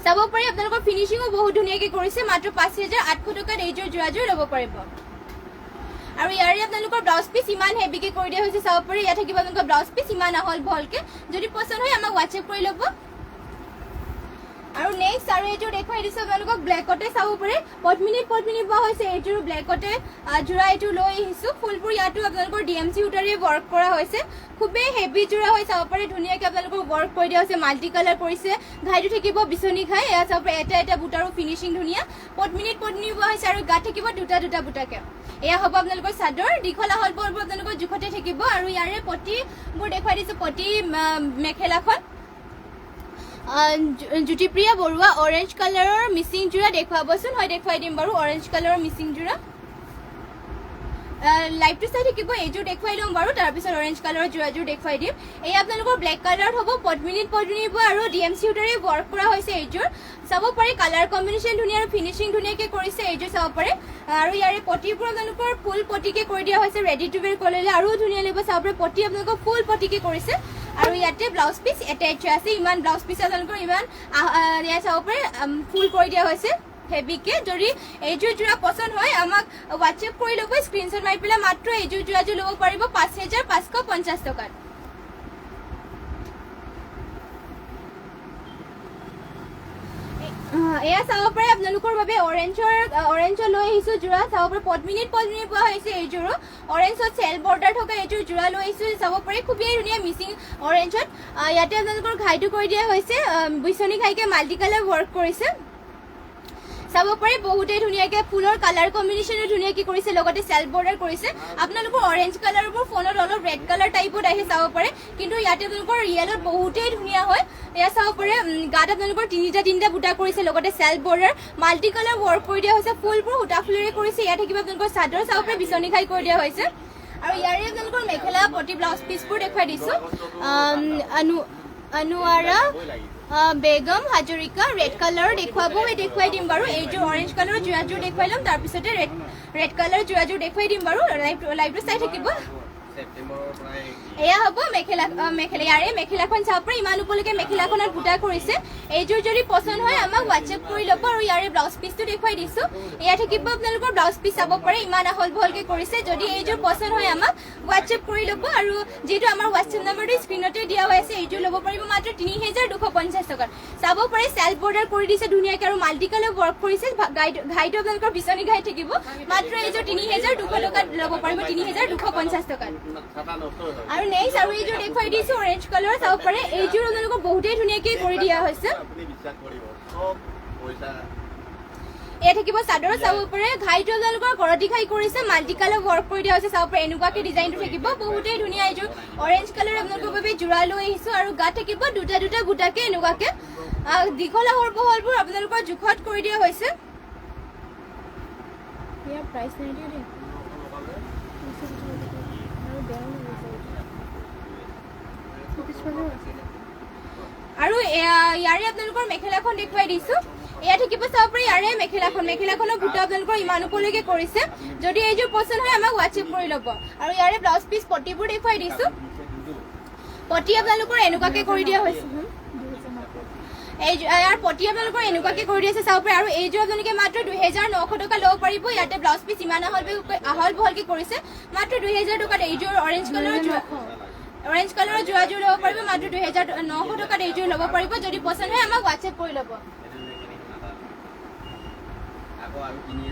চাব পাৰি আপোনালোকৰ ফিনিচিঙো বহুত ধুনীয়াকৈ কৰিছে মাত্ৰ 5800 টকাত এইযোৰ যোৰাযোৰ ল'ব পাৰিব আৰু ইয়াৰে আপোনালোকৰ ব্লাউজ পিচ ইমান হেভিকৈ কৰি দিয়া হৈছে চাব পাৰি ইয়াত থাকিব আপোনালোকৰ ব্লাউজ পিচ ইমান আহল ভালকৈ যদি পছন্দ হয় আমাক হোৱাটছএপ কৰি ল'ব আৰু নেক্সট আৰু এইযোৰ দেখুৱাই দিছো আপোনালোকক ব্লেকতে চাব পাৰে পদ্মিনী বোৱা হৈছে এইযোৰ ব্লেকতে যোৰা এইটো লৈ আহিছো ফুলবোৰ ইয়াতো আপোনালোকৰ ডিএমচি উটাৰে ৱৰ্ক কৰা হৈছে খুবেই হেভি যোৰা হৈ চাব পাৰে ধুনীয়াকৈ আপোনালোকৰ ৱৰ্ক কৰি দিয়া হৈছে মাল্টি কালাৰ কৰিছে ঘাইটো থাকিব বিচনী ঘাই এয়া চাব পাৰে এটা বুটাৰো ফিনিচিং ধুনীয়া পদ্মিনী বোৱা হৈছে আৰু গাত থাকিব দুটা বুটাকে এয়া হ'ব আপোনালোকৰ চাদৰ দীঘল আহল বহলবোৰ আপোনালোকৰ জোখতে থাকিব আৰু ইয়াৰে পটিবোৰ দেখুৱাই দিছো পটি মেখেলাখন জ্যোতিপ্ৰিয়া বৰুৱা অৰেঞ্জ কালাৰৰ মিচিং যোৰা দেখুৱাবচোন হয় দেখুৱাই দিম বাৰু অৰেঞ্জ কালাৰৰ মিচিং যোৰা লাইভটো চাই থাকিব এইযোৰ দেখুৱাই ল'ম বাৰু তাৰপিছত অৰেঞ্জ কালাৰৰ যোৰাযোৰ দেখুৱাই দিম এই আপোনালোকৰ ব্লেক কালাৰত হ'ব পদ্মিনী বোৱা আৰু ডিএমচি উটাৰে ৱৰ্ক কৰা হৈছে এইযোৰ চাব পাৰি কালাৰ কম্বিনেশ্যন ধুনীয়া আৰু ফিনিচিং ধুনীয়াকৈ কৰিছে এইযোৰ চাব পাৰে আৰু ইয়াৰে পটিবোৰ আপোনালোকৰ ফুল পটিকে কৰি দিয়া হৈছে ৰেডি টু ৱেৰ কৰিলে আৰু ধুনীয়া লাগিব চাব পাৰে পটি আপোনালোকৰ ফুল পটিকে কৰিছে আৰু ইয়াতে ব্লাউজ পিচ এটাচ আছে ইমান ব্লাউজ পিচ আপোনালোকৰ ইমান ইয়াত চাব পাৰে ফুল কৰি দিয়া হৈছে হেভিকে যদি এইযোৰ যোৰা পছন্দ হয় আমাক হোৱাটছএপ কৰি ল'ব স্ক্ৰীনশ্বট মাৰি পেলাই মাত্ৰ এইযোৰ যোৰাযোৰ ল'ব পাৰিব ৫,৫৫০ টকাত এয়া চাব পাৰে আপোনালোকৰ বাবে অৰেঞ্জৰ লৈ আহিছো যোৰা চাব পাৰে পদ্মিনীত পোৱা হৈছে এইযোৰো অৰেঞ্জত চেল বৰ্ডাৰ থকা এইযোৰ যোৰা লৈ আহিছো চাব পাৰে খুবেই ধুনীয়া মিচিং অৰেঞ্জত ইয়াতে আপোনালোকৰ ঘাইটো কৰি দিয়া হৈছে বিচনী ঘাইকে মাল্টি কালাৰ ৱৰ্ক কৰিছে চাব পাৰে বহুতেই ধুনীয়াকে ফুলৰ কালাৰ কম্বিনেশ্যনো ধুনীয়াকে কৰিছে লগতে চেল্ফ বৰ্ডাৰ কৰিছে আপোনালোকৰ অৰেঞ্জ কালাৰবোৰ ফোনত অলপ ৰেড কালাৰ টাইপত আহে চাব পাৰে কিন্তু ইয়াতে আপোনালোকৰ ৰিয়েলত বহুতেই ধুনীয়া হয় এয়া চাব পাৰে গাত আপোনালোকৰ তিনিটা বুটা কৰিছে লগতে self border multi colour work কৰি দিয়া হৈছে ফুলবোৰ সূতা ফুলেৰে কৰিছে ইয়াত থাকিব আপোনালোকৰ চাদৰ চাব পাৰে বিচনী ঘাই কৰি দিয়া হৈছে আৰু ইয়াৰে আপোনালোকৰ মেখেলা পটি ব্লাউজ পিচবোৰ দেখুৱাই দিছো অনুৱাৰা বেগম হাজৰিকা ৰেড কালাৰ দেখুৱাই দিম বাৰু এইযোৰ অৰেঞ্জ কালাৰৰ যোৰাযোৰ দেখুৱাই ল'ম তাৰপিছতে ৰেড কালাৰ যোৰাযোৰ দেখুৱাই দিম বাৰু লাইভটো চাই থাকিব এয়া হ'ব মেখেলা ইয়াৰে মেখেলাখন চাব পাৰে ইমান উপলৈকে মেখেলাখনত বুটা কৰিছে এইযোৰ যদি পছন্দ হয় আমাক হোৱাটছএপ কৰি ল'ব আৰু ইয়াৰে ব্লাউজ পিচটো দেখুৱাই দিছো এয়া থাকিব আপোনালোকৰ ব্লাউজ পিচ চাব পাৰে ইমান আহল বহলকে কৰিছে যদি এইযোৰ পছন্দ হয় আমাক হোৱাটছএপ কৰি ল'ব আৰু যিহেতু আমাৰ হোৱাটছএপ নম্বৰটো স্ক্ৰীনতে দিয়া হৈ আছে এইযোৰ ল'ব পাৰিব মাত্ৰ ৩,২৫০ টকাত চাব পাৰে চেল্ফ বৰ্ডাৰ কৰি দিছে ধুনীয়াকে আৰু মাল্টি কালাৰ ৱৰ্ক কৰিছে ঘাইটো আপোনালোকৰ বিচনী ঘাই থাকিব মাত্ৰ এইযোৰ ৩,২০০ টকাত ল'ব পাৰিব ৩,২৫০ টকাত আৰু নেক্সট আৰু এইযোৰ দেখুৱাই দিছো অৰেঞ্জ কালাৰ চাব পাৰে এইযোৰ আপোনালোকৰ বহুতেই ধুনীয়াকে কৰি দিয়া হৈছে এয়া থাকিব চাদৰ চাব পাৰে ঘাইটো আপোনালোকৰ ঘৰতে ঘাই কৰিছে মাল্টি কালাৰ ৱৰ্ক কৰি দিয়া হৈছে চাব পাৰে এনেকুৱাকে ডিজাইনটো থাকিব বহুতেই ধুনীয়া এইযোৰ অৰেঞ্জ কালাৰ আপোনালোকৰ বাবে যোৰা লৈ আহিছো আৰু গাত থাকিব দুটা বুটাকে এনেকুৱাকে দীঘল আহৰ বহলবোৰ আপোনালোকৰ জোখত কৰি দিয়া হৈছে ইয়াৰ প্ৰাইচ নাই দিয়া দেই আৰু ইয়াৰে আপোনালোকৰ মেখেলাখন দেখুৱাই দিছো এয়া থাকিব চাব পাৰে ইয়াৰে মেখেলাখনৰ বুটা আপোনালোকৰ ইমান উপলৈকে কৰিছে যদি এইযোৰ পছন্দ হয় আমাক হোৱাটছএপ কৰি ল'ব আৰু ইয়াৰে ব্লাউজ পিচ পটিবোৰ দেখুৱাই দিছো পটি আপোনালোকৰ এনেকুৱাকে কৰি দিয়া হৈছে ইয়াৰ পটি আপোনালোকৰ এনেকুৱাকে কৰি দিছে চাব পাৰে আৰু এইযোৰ আপোনালোকে মাত্ৰ ২,৯০০ টকা ল'ব পাৰিব ইয়াতে ব্লাউজ পিচ ইমান আহল বহলকে কৰিছে মাত্ৰ ২,০০০ টকাত এইযোৰ অৰেঞ্জ কালাৰৰ যোৰাযোৰ ল'ব পাৰিব মাত্ৰ ২,৯০০ টকাত এইযোৰ ল'ব পাৰিব যদি পছন্দ হয় আমাক হোৱাটছএপ কৰি ল'ব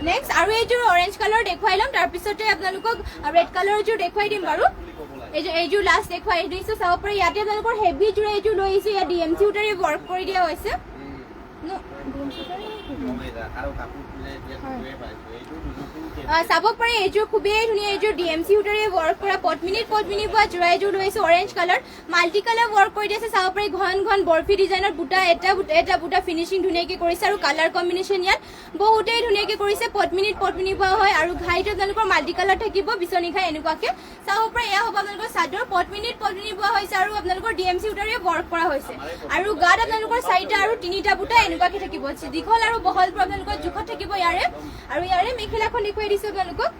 নেক্সট আৰু এইযোৰ অৰেঞ্জ কালাৰ দেখুৱাই ল'ম তাৰপিছতে আপোনালোকক ৰেড কালাৰযোৰ দেখুৱাই দিম বাৰু এইযোৰ লাষ্ট দেখুৱাই দিছো চাব পাৰে ইয়াতে আপোনালোকৰ হেভি যোৰা এইযোৰ লৈ আহিছো ইয়াত DMC উটাৰে ৱৰ্ক কৰি দিয়া হৈছে চাব পাৰে এইযোৰ খুবেই ধুনীয়া এইযোৰ DMC উটাৰে ৱৰ্ক কৰা পদ্মিনীত পোৱা যোৰা এইযোৰ লৈ আহিছো orange colour multi colour work কৰি দিছে চাব পাৰে ঘন বৰফি ডিজাইনত বুটা এটা বুটা ফিনিচিং ধুনীয়াকে কৰিছে আৰু কালাৰ কম্বিনেশ্যন ইয়াত বহুতেই ধুনীয়াকে কৰিছে পদ্মিনীত পোৱা হয় আৰু ঘাইটো আপোনালোকৰ মাল্টি কালাৰ থাকিব বিচনী ঘাই এনেকুৱাকে চাব পাৰে এয়া হ'ব আপোনালোকৰ চাদৰ পদ্মিনীত পোৱা হৈছে আৰু আপোনালোকৰ DMC উটাৰে ৱৰ্ক কৰা হৈছে আৰু গাত আপোনালোকৰ 4টা আৰু 3টা বুটা এনেকুৱাকে থাকিব দীঘল আৰু বহল আপোনালোকৰ জোখত থাকিব ইয়াৰে আৰু ইয়াৰে মেখেলাখন দেখুৱাই দিছো আপোনালোকক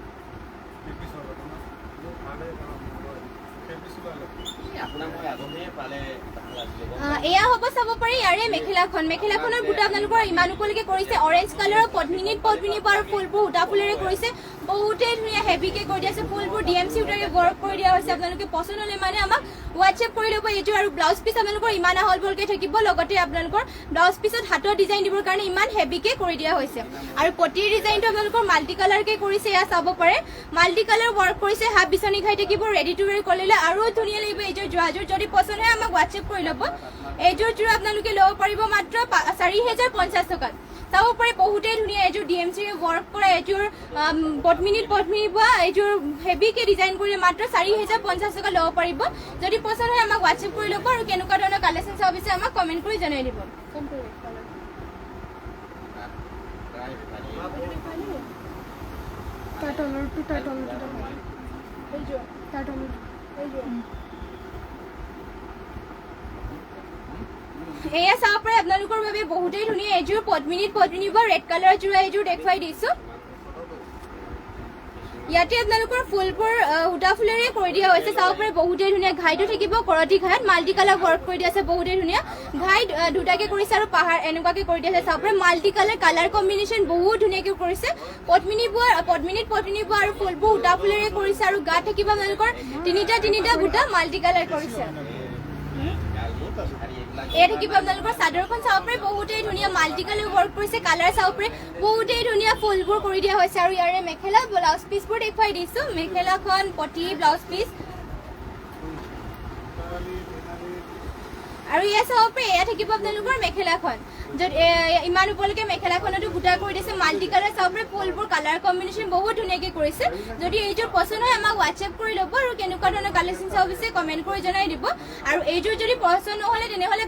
এয়া হ'ব চাব পাৰে ইয়াৰে মেখেলাখনৰ বুটা আপোনালোকৰ ইমান উপলৈকে কৰিছে অৰেঞ্জ কালাৰৰ পদ্মিনীত আৰু ফুলবোৰ সূতা ফুলেৰে কৰিছে বহুতেই ধুনীয়া হেভিকে কৰি দিয়া আছে ফুলবোৰ DMC উটাৰে ৱৰ্ক কৰি দিয়া হৈছে আপোনালোকে পছন্দ হ'লে মানে আমাক হোৱাটছএপ কৰি ল'ব এইযোৰ আৰু ব্লাউজ পিচ আপোনালোকৰ ইমান আহল বহলকে থাকিব লগতে আপোনালোকৰ ব্লাউজ পিচত হাতৰ ডিজাইন দিবৰ কাৰণে ইমান হেভিকে কৰি দিয়া হৈছে আৰু পটিৰ ডিজাইনটো আপোনালোকৰ মাল্টি কালাৰকে কৰিছে এয়া চাব পাৰে মাল্টি কালাৰ ৱৰ্ক কৰিছে হাফ বিচনী ঘাই থাকিব ৰেডি টু ৱেৰ কৰিলে আৰু ধুনীয়া লাগিব এইযোৰ যোৰাযোৰ যদি পছন্দ হয় আমাক হোৱাটছএপ কৰি ল'ব এইযোৰ যোৰা আপোনালোকে ল'ব পাৰিব মাত্ৰ ৪,০৫০ টকাত চাব পাৰে বহুতেই ধুনীয়া এইযোৰ DMC ৱৰ্ক কৰা এইযোৰ পদ্মিনীত পোৱা এইযোৰ হেভিকে ডিজাইন কৰি মাত্ৰ ৪,০৫০ টকা ল'ব পাৰিব যদি পছন্দ হয় আমাক হোৱাটছএপ কৰি ল'ব আৰু কেনেকুৱা ধৰণৰ কালেকশ্যন চাব বিচাৰে আমাক কমেণ্ট কৰি জনাই দিব এয়া চাব পাৰে আপোনালোকৰ বাবে বহুতেই ধুনীয়া এইযোৰ পদ্মিনীত পোৱা ৰেড কালাৰৰ যোৰা এইযোৰ দেখুৱাই দিছো ইয়াতে আপোনালোকৰ ফুলবোৰ সূতা ফুলেৰে কৰি দিয়া হৈছে চাব পাৰে বহুতেই ধুনীয়া ঘাইটো থাকিব কৰতি ঘাইত মাল্টি কালাৰ ৱৰ্ক কৰি দিয়া আছে বহুতেই ধুনীয়া ঘাইত দুটাকে কৰিছে আৰু পাহাৰ এনেকুৱাকে কৰি দিয়া আছে চাব পাৰে মাল্টি কালাৰ কম্বিনেশ্যন বহুত ধুনীয়াকে কৰিছে পদ্মিনী বোৱা আৰু ফুলবোৰ সূতা ফুলেৰে কৰিছে আৰু গাত থাকিব আপোনালোকৰ তিনিটা বুটা মাল্টি কালাৰ কৰিছে এই থাকিব আপোনালোকৰ চাদৰখন চাব পাৰে বহুতেই ধুনীয়া মাল্টি কালাৰ ৱৰ্ক কৰিছে কালাৰ চাব পাৰে বহুতেই ধুনীয়া ফুলবোৰ কৰি দিয়া হৈছে আৰু ইয়াৰে মেখেলা ব্লাউজ পিচবোৰ দেখুৱাই দিছো মেখেলাখন পটি ব্লাউজ পিচ আৰু ইয়া চাব পাৰে এয়া থাকিব আপোনালোকৰ মেখেলাখন য'ত ইমান ওপৰলৈকে মেখেলাখনতো বুটা কৰি দিছে মাল্টি কালাৰ চাব পাৰে ফুলবোৰ কালাৰ কম্বিনেশ্যন বহুত ধুনীয়াকৈ কৰিছে যদি এইযোৰ পচন্দ হয় আমাক হোৱাটছএপ কৰি ল'ব আৰু কেনেকুৱা ধৰণৰ কালেকশ্যন চাব বিচাৰে কমেণ্ট কৰি জনাই দিব আৰু এইযোৰ যদি পচন্দ নহ'লে তেনেহ'লে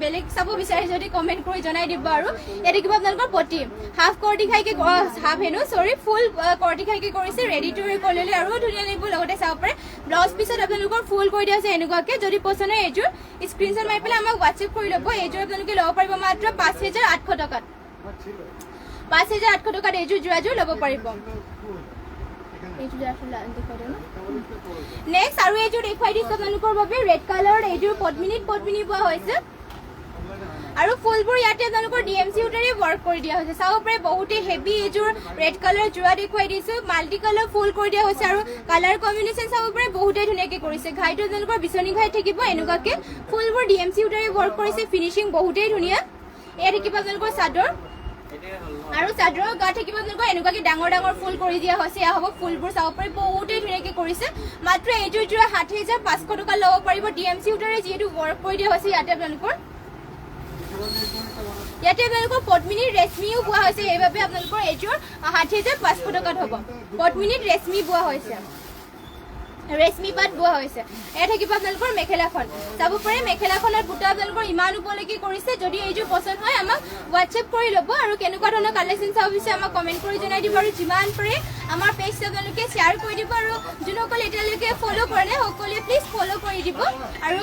বেলেগ চাব বিচাৰে যদি কমেণ্ট কৰি জনাই দিব আৰু ইয়াত থাকিব আপোনালোকৰ পটি হাফ কৰ্টি খাইকে ফুল কৰ্টি খাইকে কৰিছে ৰেডি টু কৰি ল'লে আৰু ধুনীয়া লাগিব লগতে চাব পাৰে ব্লাউজ পিছত আপোনালোকৰ ফুল কৰি দিয়া আছে এনেকুৱাকৈ যদি পচন্দ হয় এইযোৰ স্ক্ৰীনশ্বট মাৰি পেলাই আমাক হোৱাটছএপ কৰি ল'ব এইযোৰ আপোনালোকে ল'ব পাৰিব মাত্ৰ 5,800 টকাত 5,800 টকাত এইযোৰ যোৰাযোৰ ল'ব পাৰিব নেক্সট আৰু এইযোৰ দেখুৱাই দিছো আপোনালোকৰ বাবে ৰেড কালাৰৰ এইযোৰ পদ্মিনী পোৱা হৈছে আৰু ফুলবোৰ ইয়াতে আপোনালোকৰ DMC সূতাৰে ৱৰ্ক কৰি দিয়া হৈছে চাব পাৰে বহুতে হেভি এইযোৰ ৰেড কালাৰ যোৰা দেখুৱাই দিছো মাল্টি কালাৰ ফুল কৰি দিয়া হৈছে আৰু কালাৰ কম্বিনেশ্যন চাব পাৰে বহুতে ধুনীয়াকে কৰিছে ঘাইটো আপোনালোকৰ বিচনী ঘাই থাকিব এনেকুৱাকে ফুলবোৰ DMC সূতাৰে ৱৰ্ক কৰিছে ফিনিচিং বহুতেই ধুনীয়া এয়া থাকিব আপোনালোকৰ চাদৰ আৰু চাদৰৰ গা থাকিব আপোনালোকৰ এনেকুৱাকে ডাঙৰ ফুল কৰি দিয়া হৈছে এয়া হ'ব ফুলবোৰ চাব পাৰে বহুতেই ধুনীয়াকে কৰিছে মাত্ৰ এইযোৰ যোৰা 7,500 টকা ল'ব পাৰিব DMC সূতাৰে যিহেতু ৱৰ্ক কৰি দিয়া হৈছে ইয়াতে আপোনালোকৰ ইয়াতে আপোনালোকৰ পদ্মিনীৰ ৰেশমিও বোৱা হৈছে সেইবাবে আপোনালোকৰ এইযোৰ 7,500 টকাত হ'ব পদ্মিনীত ৰেশমি বোৱা হৈছে ৰেশমি পাত বোৱা হৈছে এয়া থাকিব আপোনালোকৰ মেখেলাখন চাব পাৰে মেখেলাখনৰ বুটা আপোনালোকৰ ইমান ওপৰলৈকে কৰিছে যদি এইযোৰ পচন্দ হয় আমাক হোৱাটছএপ কৰি ল'ব আৰু কেনেকুৱা ধৰণৰ কালেকশ্যন চাব বিচাৰে আমাক কমেণ্ট কৰি জনাই দিব আৰু যিমান পাৰে আমাৰ পেজটো আপোনালোকে শ্বেয়াৰ কৰি দিব আৰু যোনসকলে এতিয়ালৈকে ফ'ল' কৰা নাই সকলোৱে প্লিজ ফ'ল' কৰি দিব আৰু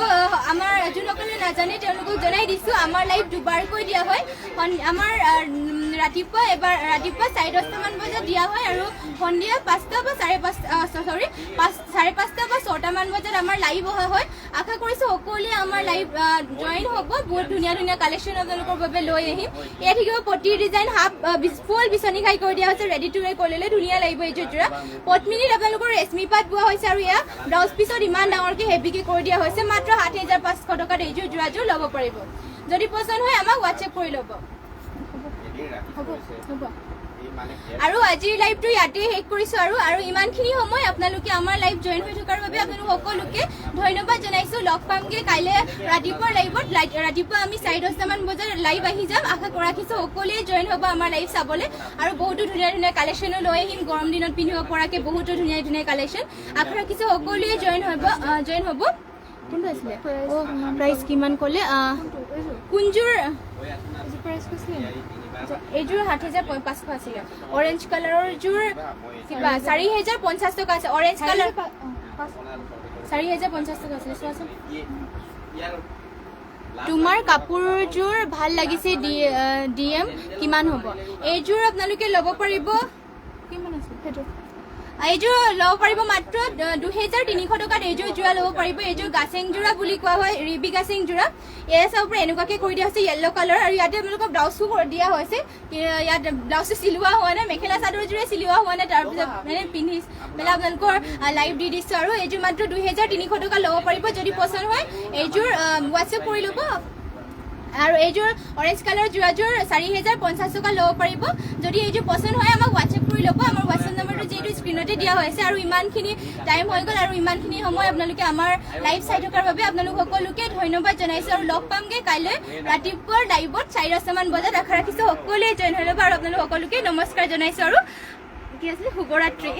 আমাৰ যোনসকলে নাজানে তেওঁলোকক জনাই দিছোঁ আমাৰ লাইভ দুবাৰকৈ দিয়া হয় আমাৰ ৰাতিপুৱা 10:30 বজাত দিয়া হয় আৰু সন্ধিয়া 5টা বা 6টা মান বজাত আমাৰ লাইভ অহা হয় আশা কৰিছোঁ সকলোৱে আমাৰ লাইভ জইন হ'ব বহুত ধুনীয়া কালেকশ্যন আপোনালোকৰ বাবে লৈ আহিম এয়া থাকিব পটি ডিজাইন হাফ ফুল বিচনী খাই কৰি দিয়া হৈছে ৰেডি টু কৰি ল'লে ধুনীয়া লাগিব এইযোৰ যোৰা পদ্মিনীত আপোনালোকৰ ৰেশমি পাত বোৱা হৈছে আৰু এয়া ব্লাউজ পিছত ইমান ডাঙৰকৈ হেভিকৈ কৰি দিয়া হৈছে মাত্ৰ 7,500 টকাত এইযোৰ যোৰাযোৰ ল'ব পাৰিব যদি পচন্দ হয় আমাক হোৱাটছএপ কৰি ল'ব আৰু আজিৰ লাইভটো ইয়াতে শেষ কৰিছোঁ আৰু ইমানখিনি সময় আপোনালোকে আমাৰ লাইভ জইন হৈ থকাৰ বাবে আপোনালোক সকলোকে ধন্যবাদ জনাইছোঁ লগ পামগৈ কাইলৈ ৰাতিপুৱাৰ লাইভত ৰাতিপুৱা আমি 10:30 মান বজাত লাইভ আহি যাম আশা ৰাখিছোঁ সকলোৱে জইন হ'ব আমাৰ লাইভ চাবলৈ আৰু বহুতো ধুনীয়া কালেকশ্যনো লৈ আহিম গৰম দিনত পিন্ধিব পৰাকৈ বহুতো ধুনীয়া কালেকশ্যন আশা ৰাখিছোঁ সকলোৱে জইন হ'ব কোনটো আছিলে প্ৰাইচ কিমান ক'লে কোনযোৰ এইযোৰ 7,500 আছিলে অৰেঞ্জ কালাৰৰ যোৰ কিবা 4,050 টকা আছে অৰেঞ্জ কালাৰ 4,050 টকা আছিলে চোৱাচোন তোমাৰ কাপোৰযোৰ ভাল লাগিছে DM কিমান হ'ব এইযোৰ আপোনালোকে ল'ব পাৰিব কিমান আছে সেইটো এইযোৰ ল'ব পাৰিব মাত্ৰ 2,300 টকাত এইযোৰ যোৰা ল'ব পাৰিব এইযোৰ গাছেং যোৰা বুলি কোৱা হয় ৰিবি গাছেং যোৰা এয়া চাব পাৰে এনেকুৱাকৈ কৰি দিয়া হৈছে য়েল্ল' কালাৰ আৰু ইয়াতে আপোনালোকক ব্লাউজটো দিয়া হৈছে ইয়াত ব্লাউজটো চিলোৱা হোৱা নাই মেখেলা চাদৰযোৰে চিলোৱা হোৱা নাই তাৰপিছত মানে পিন্ধি পেলাই আপোনালোকৰ লাইভ দি দিছোঁ আৰু এইযোৰ মাত্ৰ 2,300 টকা ল'ব পাৰিব যদি পচন্দ হয় এইযোৰ হোৱাটছএপ কৰি ল'ব আৰু এইযোৰ অৰেঞ্জ কালাৰ যোৰাযোৰ 4,050 টকা ল'ব পাৰিব যদি এইযোৰ পচন্দ হয় আমাক হোৱাটছএপ কৰি ল'ব আমাৰ হোৱাটছএপ নম্বৰটো যিহেতু স্ক্ৰীণতে দিয়া হৈছে আৰু ইমানখিনি টাইম হৈ গ'ল আৰু ইমানখিনি সময় আপোনালোকে আমাৰ লাইভ চাই থকাৰ বাবে আপোনালোক সকলোকে ধন্যবাদ জনাইছোঁ আৰু লগ পামগৈ কাইলৈ ৰাতিপুৱাৰ লাইভত 4:30 মান বজাত আশা ৰাখিছোঁ সকলোৱে জইন হৈ ল'ব আৰু আপোনালোক সকলোকে নমস্কাৰ জনাইছোঁ আৰু কি আছিলে শুভৰাত্ৰি